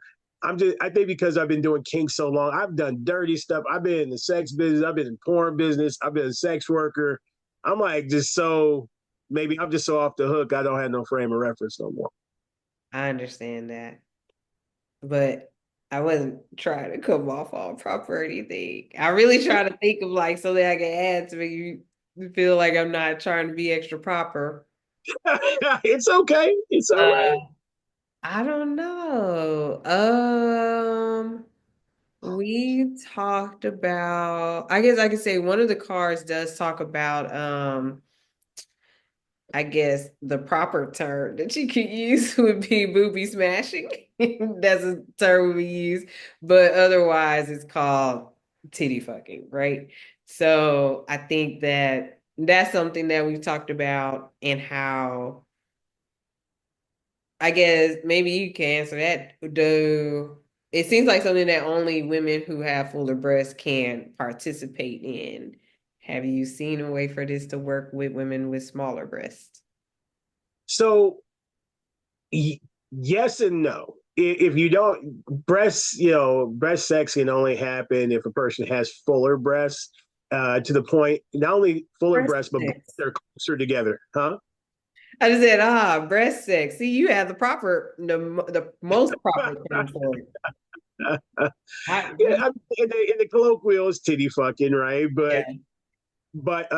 I think because I've been doing kink so long, I've done dirty stuff. I've been in the sex business. I've been in porn business. I've been a sex worker. I'm like just so maybe I'm just so off the hook. I don't have no frame of reference no more. I understand that, but I wasn't trying to come off all proper or anything. I really try to think of like something I can add to make you feel like I'm not trying to be extra proper. It's okay. It's all Uh, right. I don't know. We talked about, I guess I could say one of the cards does talk about, I guess the proper term that you could use would be booby smashing. That's a term we use, but otherwise it's called titty fucking, right? So I think that that's something that we've talked about and how, I guess maybe you can answer that. Do it seems like something that only women who have fuller breasts can participate in. Have you seen a way for this to work with women with smaller breasts? So yes and no. If you don't breast sex can only happen if a person has fuller breasts, to the point not only fuller Breast breasts but sex. they're closer together, huh? I just said, breast sex. See, you have the most proper term for it. I, Yeah, in the colloquial it's titty fucking, right? yeah. But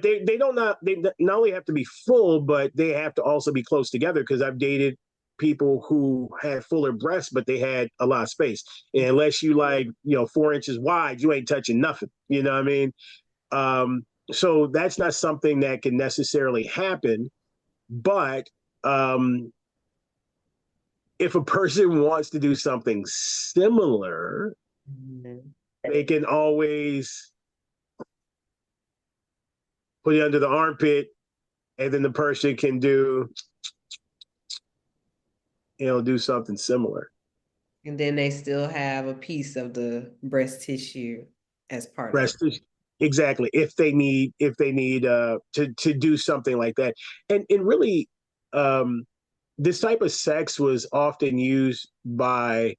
they don't not they not only have to be full, but they have to also be close together because I've dated people who had fuller breasts, but they had a lot of space. And unless you like 4 inches wide, you ain't touching nothing. You know what I mean? So that's not something that can necessarily happen. But um, if a person wants to do something similar, Mhm. they can always put it under the armpit, and then the person can do something similar. And then they still have a piece of the breast tissue as part of it. Breast, exactly. If they need to do something like that, and really, um, this type of sex was often used by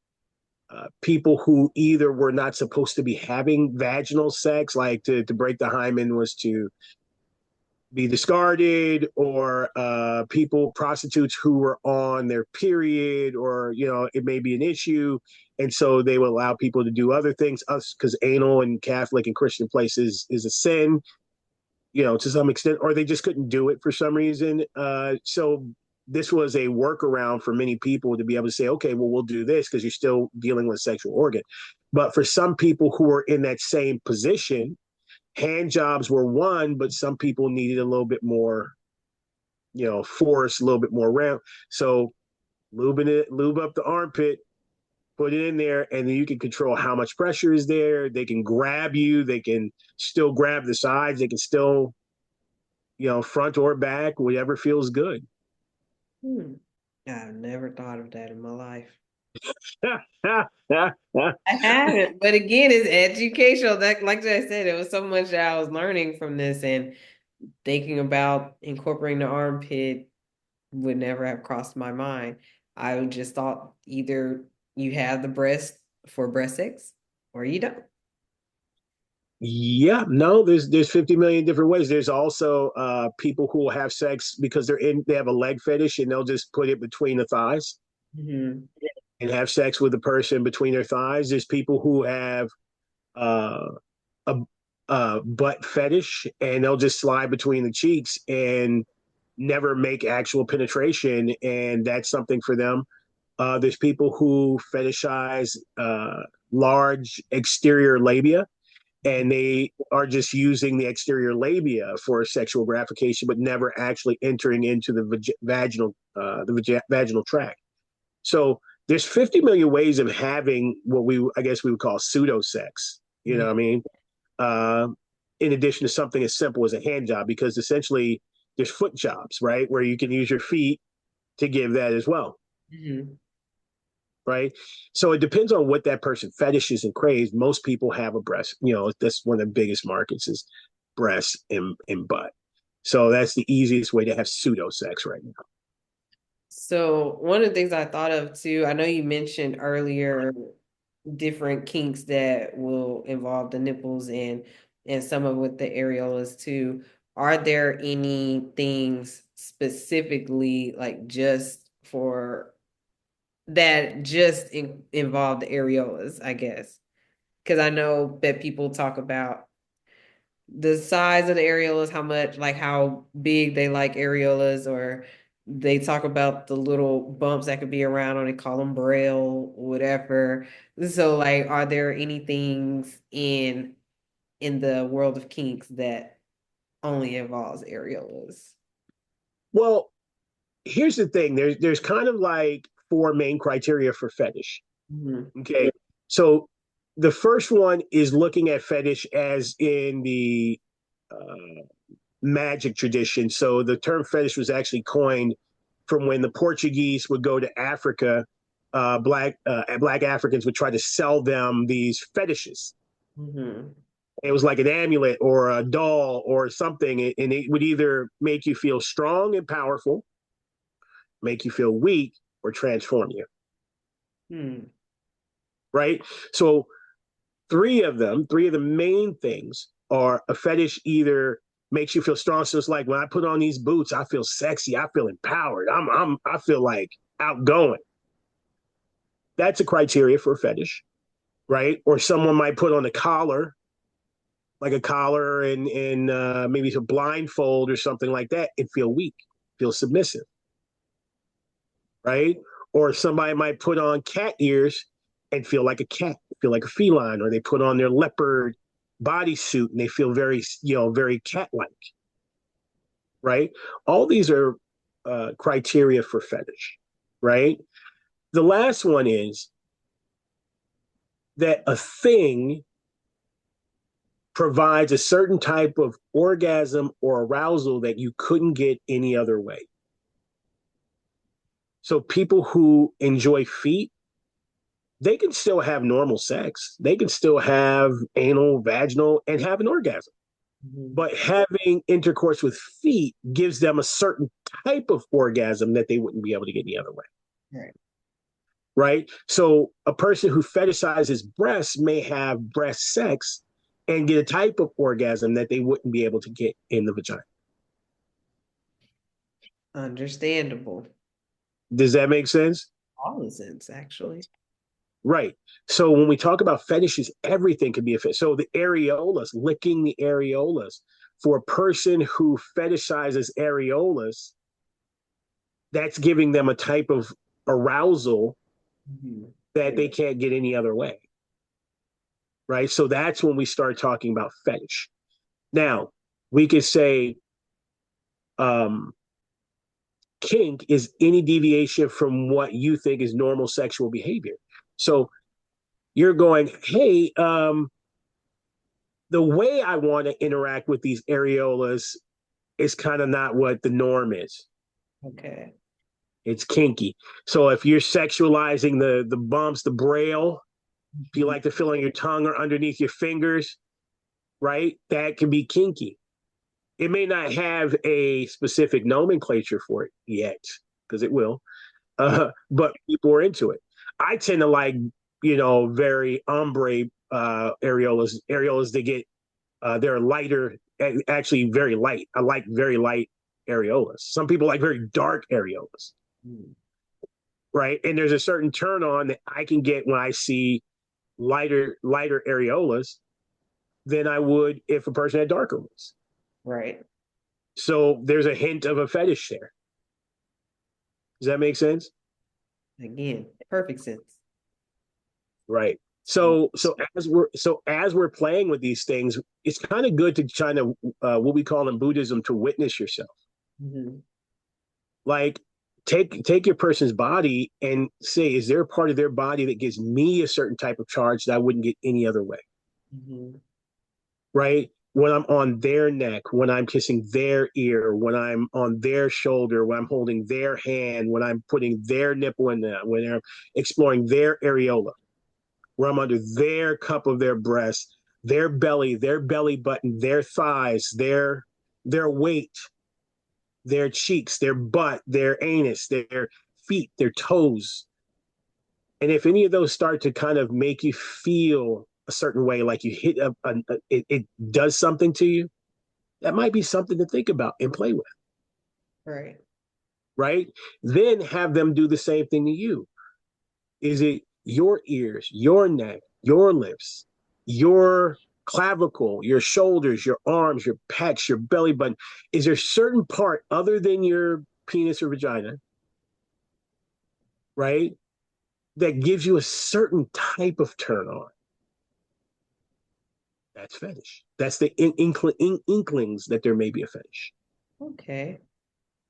people who either were not supposed to be having vaginal sex, like to break the hymen was to be discarded, or prostitutes who were on their period, or it may be an issue, and so they would allow people to do other things, us, because anal in Catholic and Christian places is a sin, to some extent, or they just couldn't do it for some reason. So this was a workaround for many people to be able to say, okay, well, we'll do this because you're still dealing with sexual organ. But for some people who were in that same position, hand jobs were one, but some people needed a little bit more, force, a little bit more round. So lube up the armpit, put it in there, and then you can control how much pressure is there. They can grab you. They can still grab the sides. They can still, front or back, whatever feels good. Hmm. I've never thought of that in my life. Yeah, I haven't, but again, it's educational. That, like I said, it was so much that I was learning from this, and thinking about incorporating the armpit would never have crossed my mind. I just thought either you have the breast for breast sex or you don't. Yeah, no, there's 50 million different ways. There's also people who will have sex because they have a leg fetish and they'll just put it between the thighs Mm-hmm. and have sex with the person between their thighs. There's people who have uh, a, a butt fetish and they'll just slide between the cheeks and never make actual penetration, and that's something for them. There's people who fetishize large exterior labia, and they are just using the exterior labia for sexual gratification, but never actually entering into the vaginal tract. So there's 50 million ways of having what I guess we would call pseudo sex. You know what I mean? Uh, in addition to something as simple as a hand job, because essentially there's foot jobs, right, where you can use your feet to give that as well. Mm-hmm. Right. So it depends on what that person fetishes and craves. Most people have a breast, that's one of the biggest markets is breasts and butt. So that's the easiest way to have pseudo sex right now. So one of the things I thought of too, I know you mentioned earlier different kinks that will involve the nipples and some of with the areolas too. Are there any things specifically like just for that just involve the areolas, I guess? Because I know that people talk about the size of the areolas, how much, like how big they like areolas, or they talk about the little bumps that could be around, or they call them braille, whatever. So, like, are there any things in the world of kinks that only involves areolas? Well, here's the thing. There's kind of like four main criteria for fetish. Mhm. Okay. So the first one is looking at fetish as in the uh, magic tradition. So the term fetish was actually coined from when the Portuguese would go to Africa. Black Africans would try to sell them these fetishes. Mhm. It was like an amulet or a doll or something, and it would either make you feel strong and powerful, make you feel weak, or transform you. Hmm. Right. So three of the main things are a fetish either makes you feel strong. So it's like when I put on these boots, I feel sexy, I feel empowered, I feel like outgoing. That's a criteria for a fetish, right? Or someone might put on a collar, like a collar and maybe a blindfold or something like that, and feel weak, feel submissive, right? Or somebody might put on cat ears and feel like a cat, feel like a feline, or they put on their leopard bodysuit and they feel very, very cat-like, right? All these are criteria for fetish, right? The last one is that a thing provides a certain type of orgasm or arousal that you couldn't get any other way. So people who enjoy feet, they can still have normal sex. They can still have anal, vaginal, and have an orgasm. Mhm. But having intercourse with feet gives them a certain type of orgasm that they wouldn't be able to get any other way. Right. Right. So a person who fetishizes breasts may have breast sex and get a type of orgasm that they wouldn't be able to get in the vagina. Understandable. Does that make sense? All the sense, actually. Right. So when we talk about fetishes, everything can be a fetish. So the areolas, licking the areolas, for a person who fetishizes areolas, that's giving them a type of arousal Mhm. that they can't get any other way. Right. So that's when we start talking about fetish. Now, we could say um, kink is any deviation from what you think is normal sexual behavior. So you're going, hey, the way I want to interact with these areolas is kind of not what the norm is. Okay. It's kinky. So if you're sexualizing the bumps, the braille, if you like to feel on your tongue or underneath your fingers, right? That can be kinky. It may not have a specific nomenclature for it yet, because it will, but people are into it. I tend to like, very ombre areolas that get They're lighter, actually very light. I like very light areolas. Some people like very dark areolas, right? And there's a certain turn on that I can get when I see lighter areolas than I would if a person had darker ones. Right. So there's a hint of a fetish there. Does that make sense? Again, perfect sense. Right. So as we're playing with these things, it's kind of good to kind of what we call in Buddhism to witness yourself. Mm-hmm. Like take your person's body and say, is there a part of their body that gives me a certain type of charge that I wouldn't get any other way? Mm-hmm. Right? When I'm on their neck, when I'm kissing their ear, when I'm on their shoulder, when I'm holding their hand, when I'm putting their nipple in them, when I'm exploring their areola, where I'm under their cup of their breast, their belly button, their thighs, their weight, their cheeks, their butt, their anus, their feet, their toes. And if any of those start to kind of make you feel a certain way, like you hit it does something to you, that might be something to think about and play with. Right. Right? Then have them do the same thing to you. Is it your ears, your neck, your lips, your clavicle, your shoulders, your arms, your pecs, your belly button? Is there a certain part other than your penis or vagina, right, that gives you a certain type of turn on? That's fetish. That's the inklings that there may be a fetish. Okay.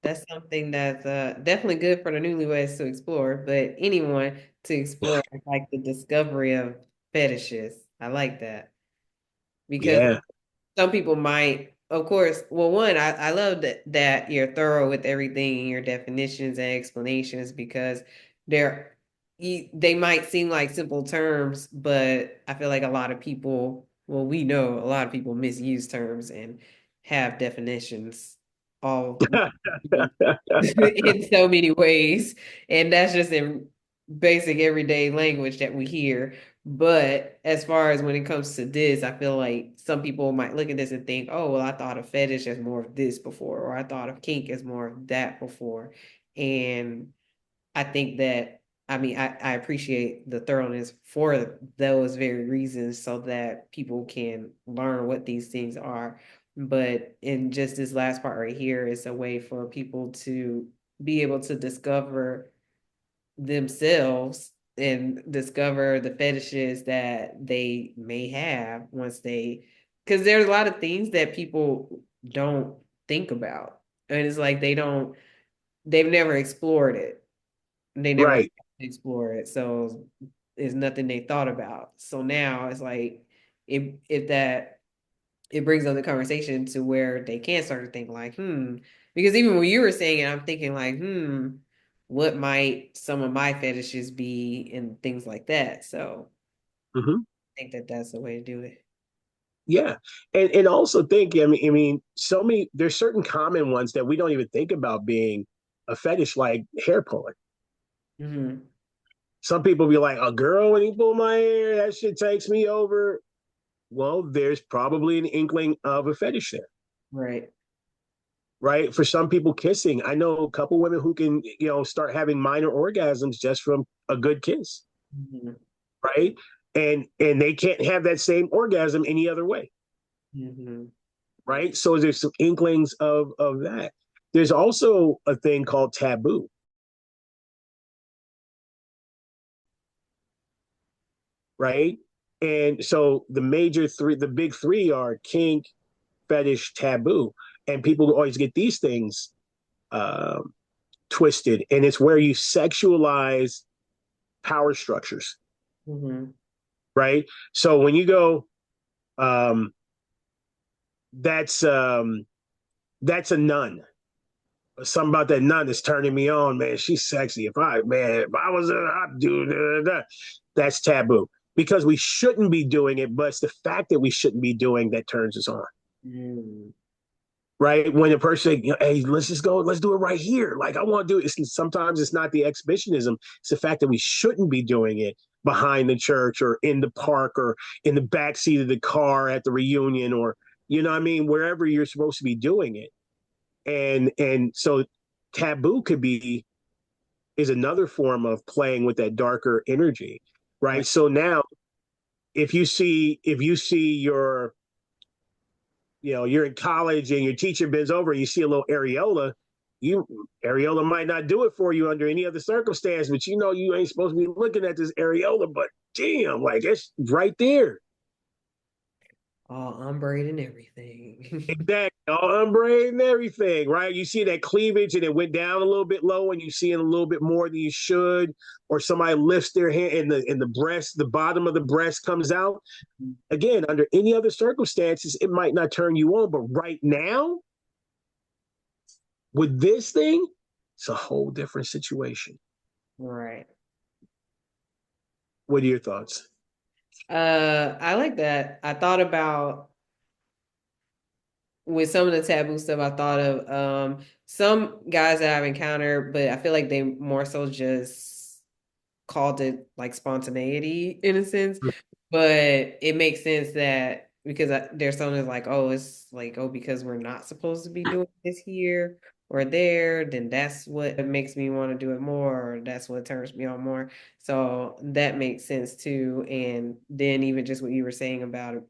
That's something that's definitely good for the newlyweds to explore, but anyone to explore like the discovery of fetishes. I like that because Yeah. some people might, of course, well, one, I love that you're thorough with everything in your definitions and explanations because they're they might seem like simple terms, but I feel like a lot of people, well, we know a lot of people misuse terms and have definitions all in so many ways. And that's just in basic everyday language that we hear. But as far as when it comes to this, I feel like some people might look at this and think, oh, well, I thought of fetish as more of this before, or I thought of kink as more of that before. And I think that, I mean, I appreciate the thoroughness for those very reasons so that people can learn what these things are. But in just this last part right here, it's a way for people to be able to discover themselves and discover the fetishes that they may have once they, because there's a lot of things that people don't think about. And it's like they've never explored it. They never Right. explore it. So it's nothing they thought about. So now it's like if that it brings up the conversation to where they can start to think like, because even when you were saying it, I'm thinking like, what might some of my fetishes be and things like that. So Mm-hmm. I think that that's the way to do it. Yeah, and also think. I mean, so many. There's certain common ones that we don't even think about being a fetish, like hair pulling. Mm-hmm. Some people be like, "A girl when he pull my hair, that shit takes me over." Well, there's probably an inkling of a fetish there, Right. right? For some people, kissing. I know a couple women who can, start having minor orgasms just from a good kiss, Mm-hmm. right? And they can't have that same orgasm any other way. Mm-hmm. Right? So there's some inklings of that. There's also a thing called taboo. Right? And so the big three are kink, fetish, taboo. And people always get these things twisted. And it's where you sexualize power structures. Mm-hmm. Right? So when you go, um, that's um, that's a nun. Something about that nun that's turning me on, man. She's sexy. If I was a hot dude, that's taboo because we shouldn't be doing it, but it's the fact that we shouldn't be doing that turns us on. Mm-hmm. Right? When a person, hey, let's just go, let's do it right here. Like I want to do it. Sometimes it's not the exhibitionism; it's the fact that we shouldn't be doing it behind the church or in the park or in the back seat of the car at the reunion or You know what I mean? Wherever you're supposed to be doing it. And so taboo could be is another form of playing with that darker energy, right? So now if you see your you're in college and your teacher bends over and you see a little areola, you areola might not do it for you under any other circumstance, but you ain't supposed to be looking at this areola, but damn, like it's right there. All ombre and everything. Exactly. All umbre and everything, right? You see that cleavage and it went down a little bit low and you see it a little bit more than you should, or somebody lifts their hand and the breast, the bottom of the breast comes out. Again, under any other circumstances, it might not turn you on, but right now, with this thing, it's a whole different situation. Right. What are your thoughts? I like that. I thought about with some of the taboo stuff, I thought of some guys that I've encountered, but I feel like they more so just called it like spontaneity in a sense. But it makes sense that because there's something that's like, oh, it's like, oh, because we're not supposed to be doing this here or there, then that's what makes me want to do it more, or that's what turns me on more. So that makes sense too. And then even just what you were saying about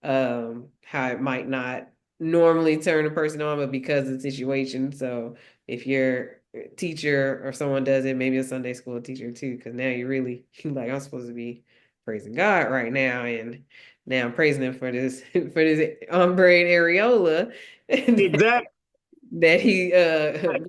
how it might not normally turn a person on, but because of the situation. So if your teacher or someone does it, maybe a Sunday school teacher too, because now you really like, I'm supposed to be praising God right now, and now I'm praising him for this for this ombre and areola Exactly. that he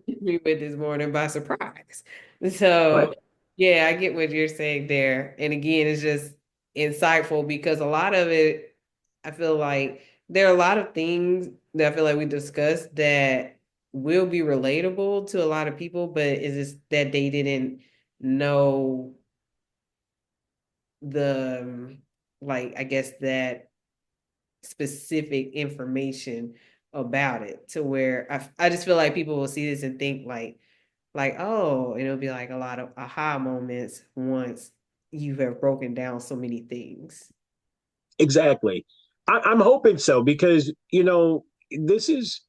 beat me with this morning by surprise. Right. So yeah, I get what you're saying there. And again, it's just insightful because a lot of it, I feel like there are a lot of things that I feel like we discussed that will be relatable to a lot of people, but it's just that they didn't know the like I guess that specific information about it to where I just feel like people will see this and think like oh, and it'll be like a lot of aha moments once you have broken down so many things. Exactly. I'm hoping so because this is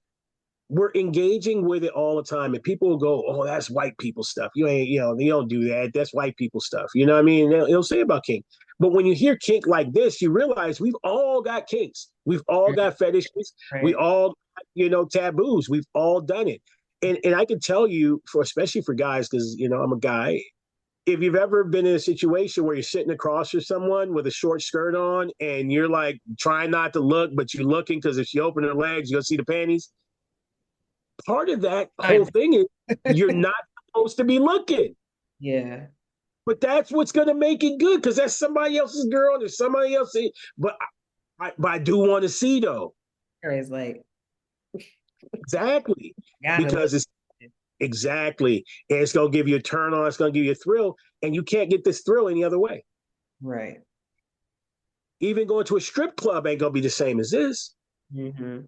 we're engaging with it all the time, and people will go, "Oh, that's white people stuff. You ain't, you don't do that. That's white people stuff." You know what I mean? They'll say about kink, but when you hear kink like this, you realize we've all got kinks. We've all got fetishes. We Right. all, taboos. We've all done it, and I can tell you, for especially for guys, because I'm a guy. If you've ever been in a situation where you're sitting across from someone with a short skirt on and you're like trying not to look, but you're looking because if she open her legs, you'll see the panties. Part of that whole thing is you're not supposed to be looking. Yeah. But that's what's going to make it good because that's somebody else's girl. There's somebody else. But I do want to see, though. It's like, Exactly. gotta look. Because it's exactly. And it's going to give you a turn on. It's going to give you a thrill. And you can't get this thrill any other way. Right. Even going to a strip club ain't going to be the same as this. Mm-hmm.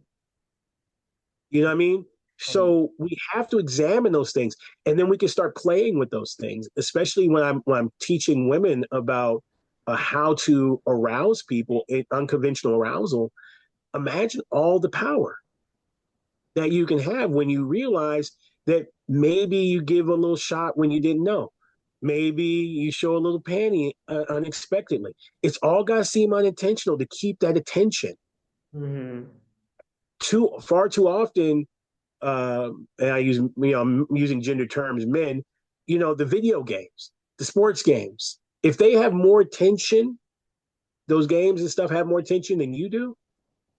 You know what I mean? So we have to examine those things, and then we can start playing with those things. Especially when I'm teaching women about how to arouse people in unconventional arousal. Imagine all the power that you can have when you realize that maybe you give a little shot when you didn't know. Maybe you show a little panty unexpectedly. It's all got to seem unintentional to keep that attention. Mm-hmm. Far too often, and I use, I'm using gender terms, men, the video games, the sports games, if they have more attention, those games and stuff have more attention than you do,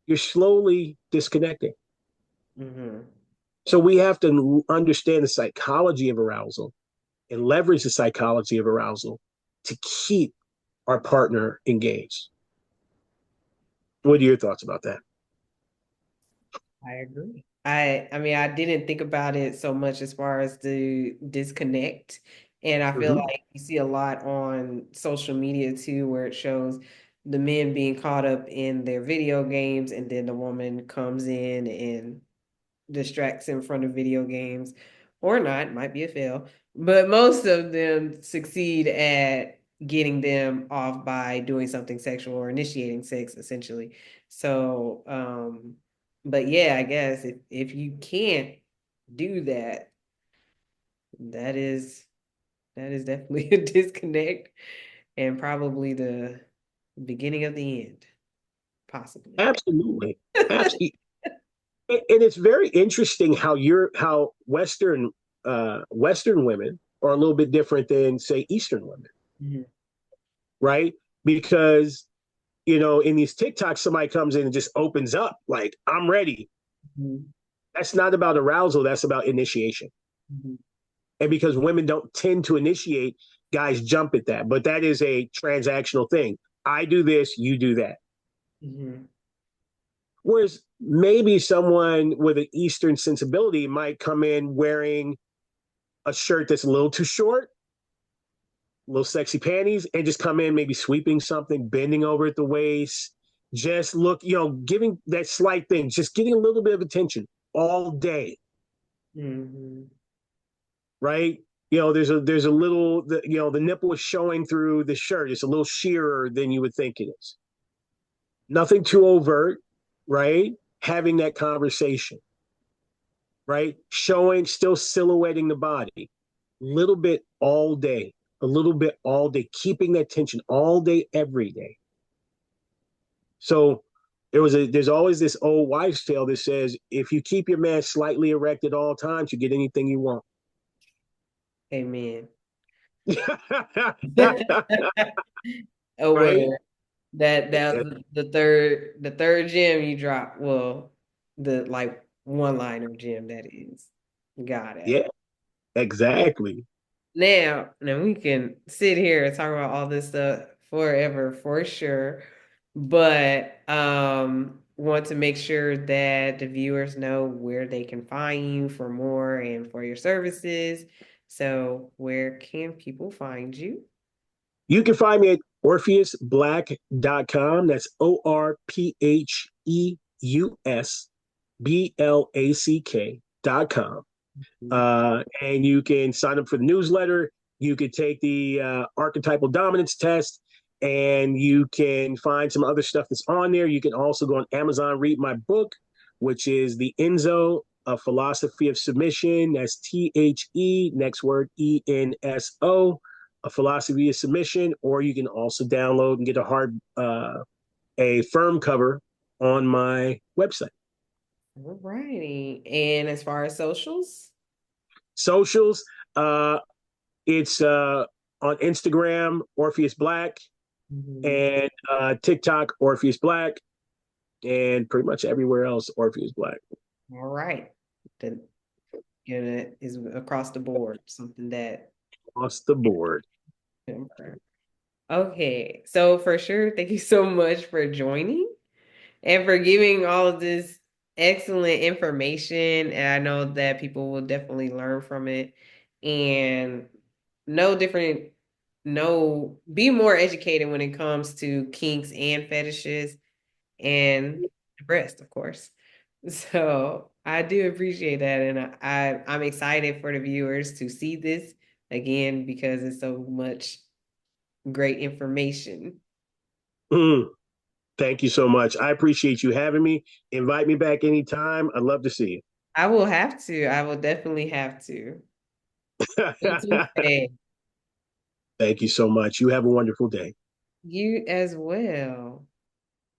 you're slowly disconnecting. Mm-hmm. So we have to understand the psychology of arousal and leverage the psychology of arousal to keep our partner engaged. What are your thoughts about that? I agree. I mean, I didn't think about it so much as far as the disconnect. And I feel Mm-hmm. like you see a lot on social media too, where it shows the men being caught up in their video games, and then the woman comes in and distracts in front of video games, or not, might be a fail. But most of them succeed at getting them off by doing something sexual or initiating sex, essentially. So, but yeah, I guess if you can't do that, that is definitely a disconnect and probably the beginning of the end, possibly. Absolutely. Absolutely. And it's very interesting how Western women are a little bit different than, say, Eastern women, Mhm. right? Because in these TikToks, somebody comes in and just opens up like, I'm ready. Mhm. That's not about arousal, that's about initiation. Mhm. And because women don't tend to initiate, guys jump at that. But that is a transactional thing. I do this, you do that. Mhm. Whereas maybe someone with an Eastern sensibility might come in wearing a shirt that's a little too short, little sexy panties, and just come in maybe sweeping something, bending over at the waist, just look, giving that slight thing, just getting a little bit of attention all day, Mhm. right? There's a little, the nipple is showing through the shirt. It's a little sheerer than you would think it is. Nothing too overt, right? Having that conversation, right? Showing, still silhouetting the body, little bit all day, a little bit all day, keeping that tension all day, every day. So there's always this old wives' tale that says if you keep your man slightly erect at all times, you get anything you want. Amen. Oh Right? well, that was the third gem you dropped. Well, the like one liner gem that is. Got it. Yeah, exactly. Now we can sit here and talk about all this stuff forever for sure, but want to make sure that the viewers know where they can find you for more and for your services. So where can people find you? You can find me at orpheusblack.com. That's ORPHEUSBLACK.com. And you can sign up for the newsletter. You could take the archetypal dominance test, and you can find some other stuff that's on there. You can also go on Amazon, read my book, which is the Enzo, a philosophy of submission. That's THE, next word ENSO, a philosophy of submission. Or you can also download and get a firm cover on my website. All righty. And as far as socials? Socials, it's on Instagram, Orpheus Black, Mhm. and TikTok, Orpheus Black, and pretty much everywhere else, Orpheus Black. All right. Then it is across the board, something that Across the board. okay. So for sure, thank you so much for joining and for giving all of this excellent information. And I know that people will definitely learn from it and know different, be more educated when it comes to kinks and fetishes and the breast, of course. So I do appreciate that, and I'm excited for the viewers to see this again because it's so much great information. Mm, thank you so much. I appreciate you having me. Invite me back anytime. I'd love to see I will have to. I will definitely have to. Thank you. you, Faye. Thank you so much. You have a wonderful day. You as well.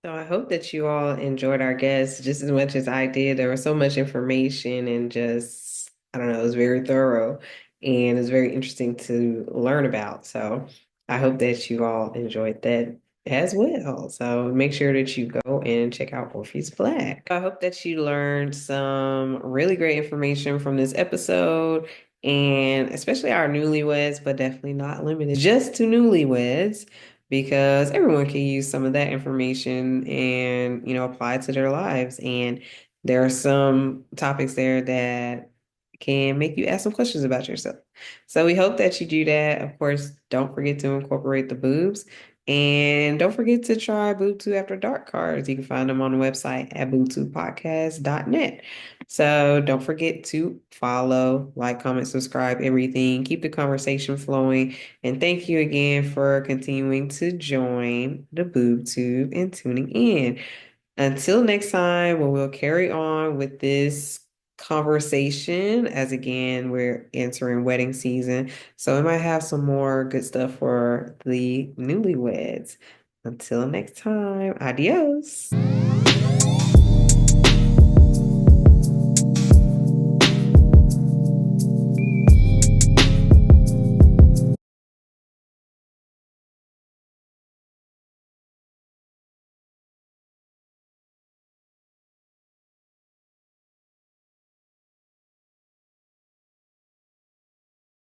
So I hope that you all enjoyed our guests just as much as I did. There was so much information and just, I don't know, it was very thorough and it was very interesting to learn about. So I hope that you all enjoyed that as well. So make sure that you go and check out Orpheus Black. I hope that you learned some really great information from this episode and especially our newlyweds, but definitely not limited just to newlyweds because everyone can use some of that information and apply it to their lives, and there are some topics there that can make you ask some questions about yourself. So we hope that you do that. Of course, don't forget to incorporate the boobs, and don't forget to try Boob Tube After Dark cards. You can find them on the website at boobtubepodcast.net. So don't forget to follow, like, comment, subscribe, everything. Keep the conversation flowing. And thank you again for continuing to join the Boob Tube and tuning in. Until next time, when we'll carry on with this conversation, as again, we're entering wedding season. So we might have some more good stuff for the newlyweds. Until next time, adios.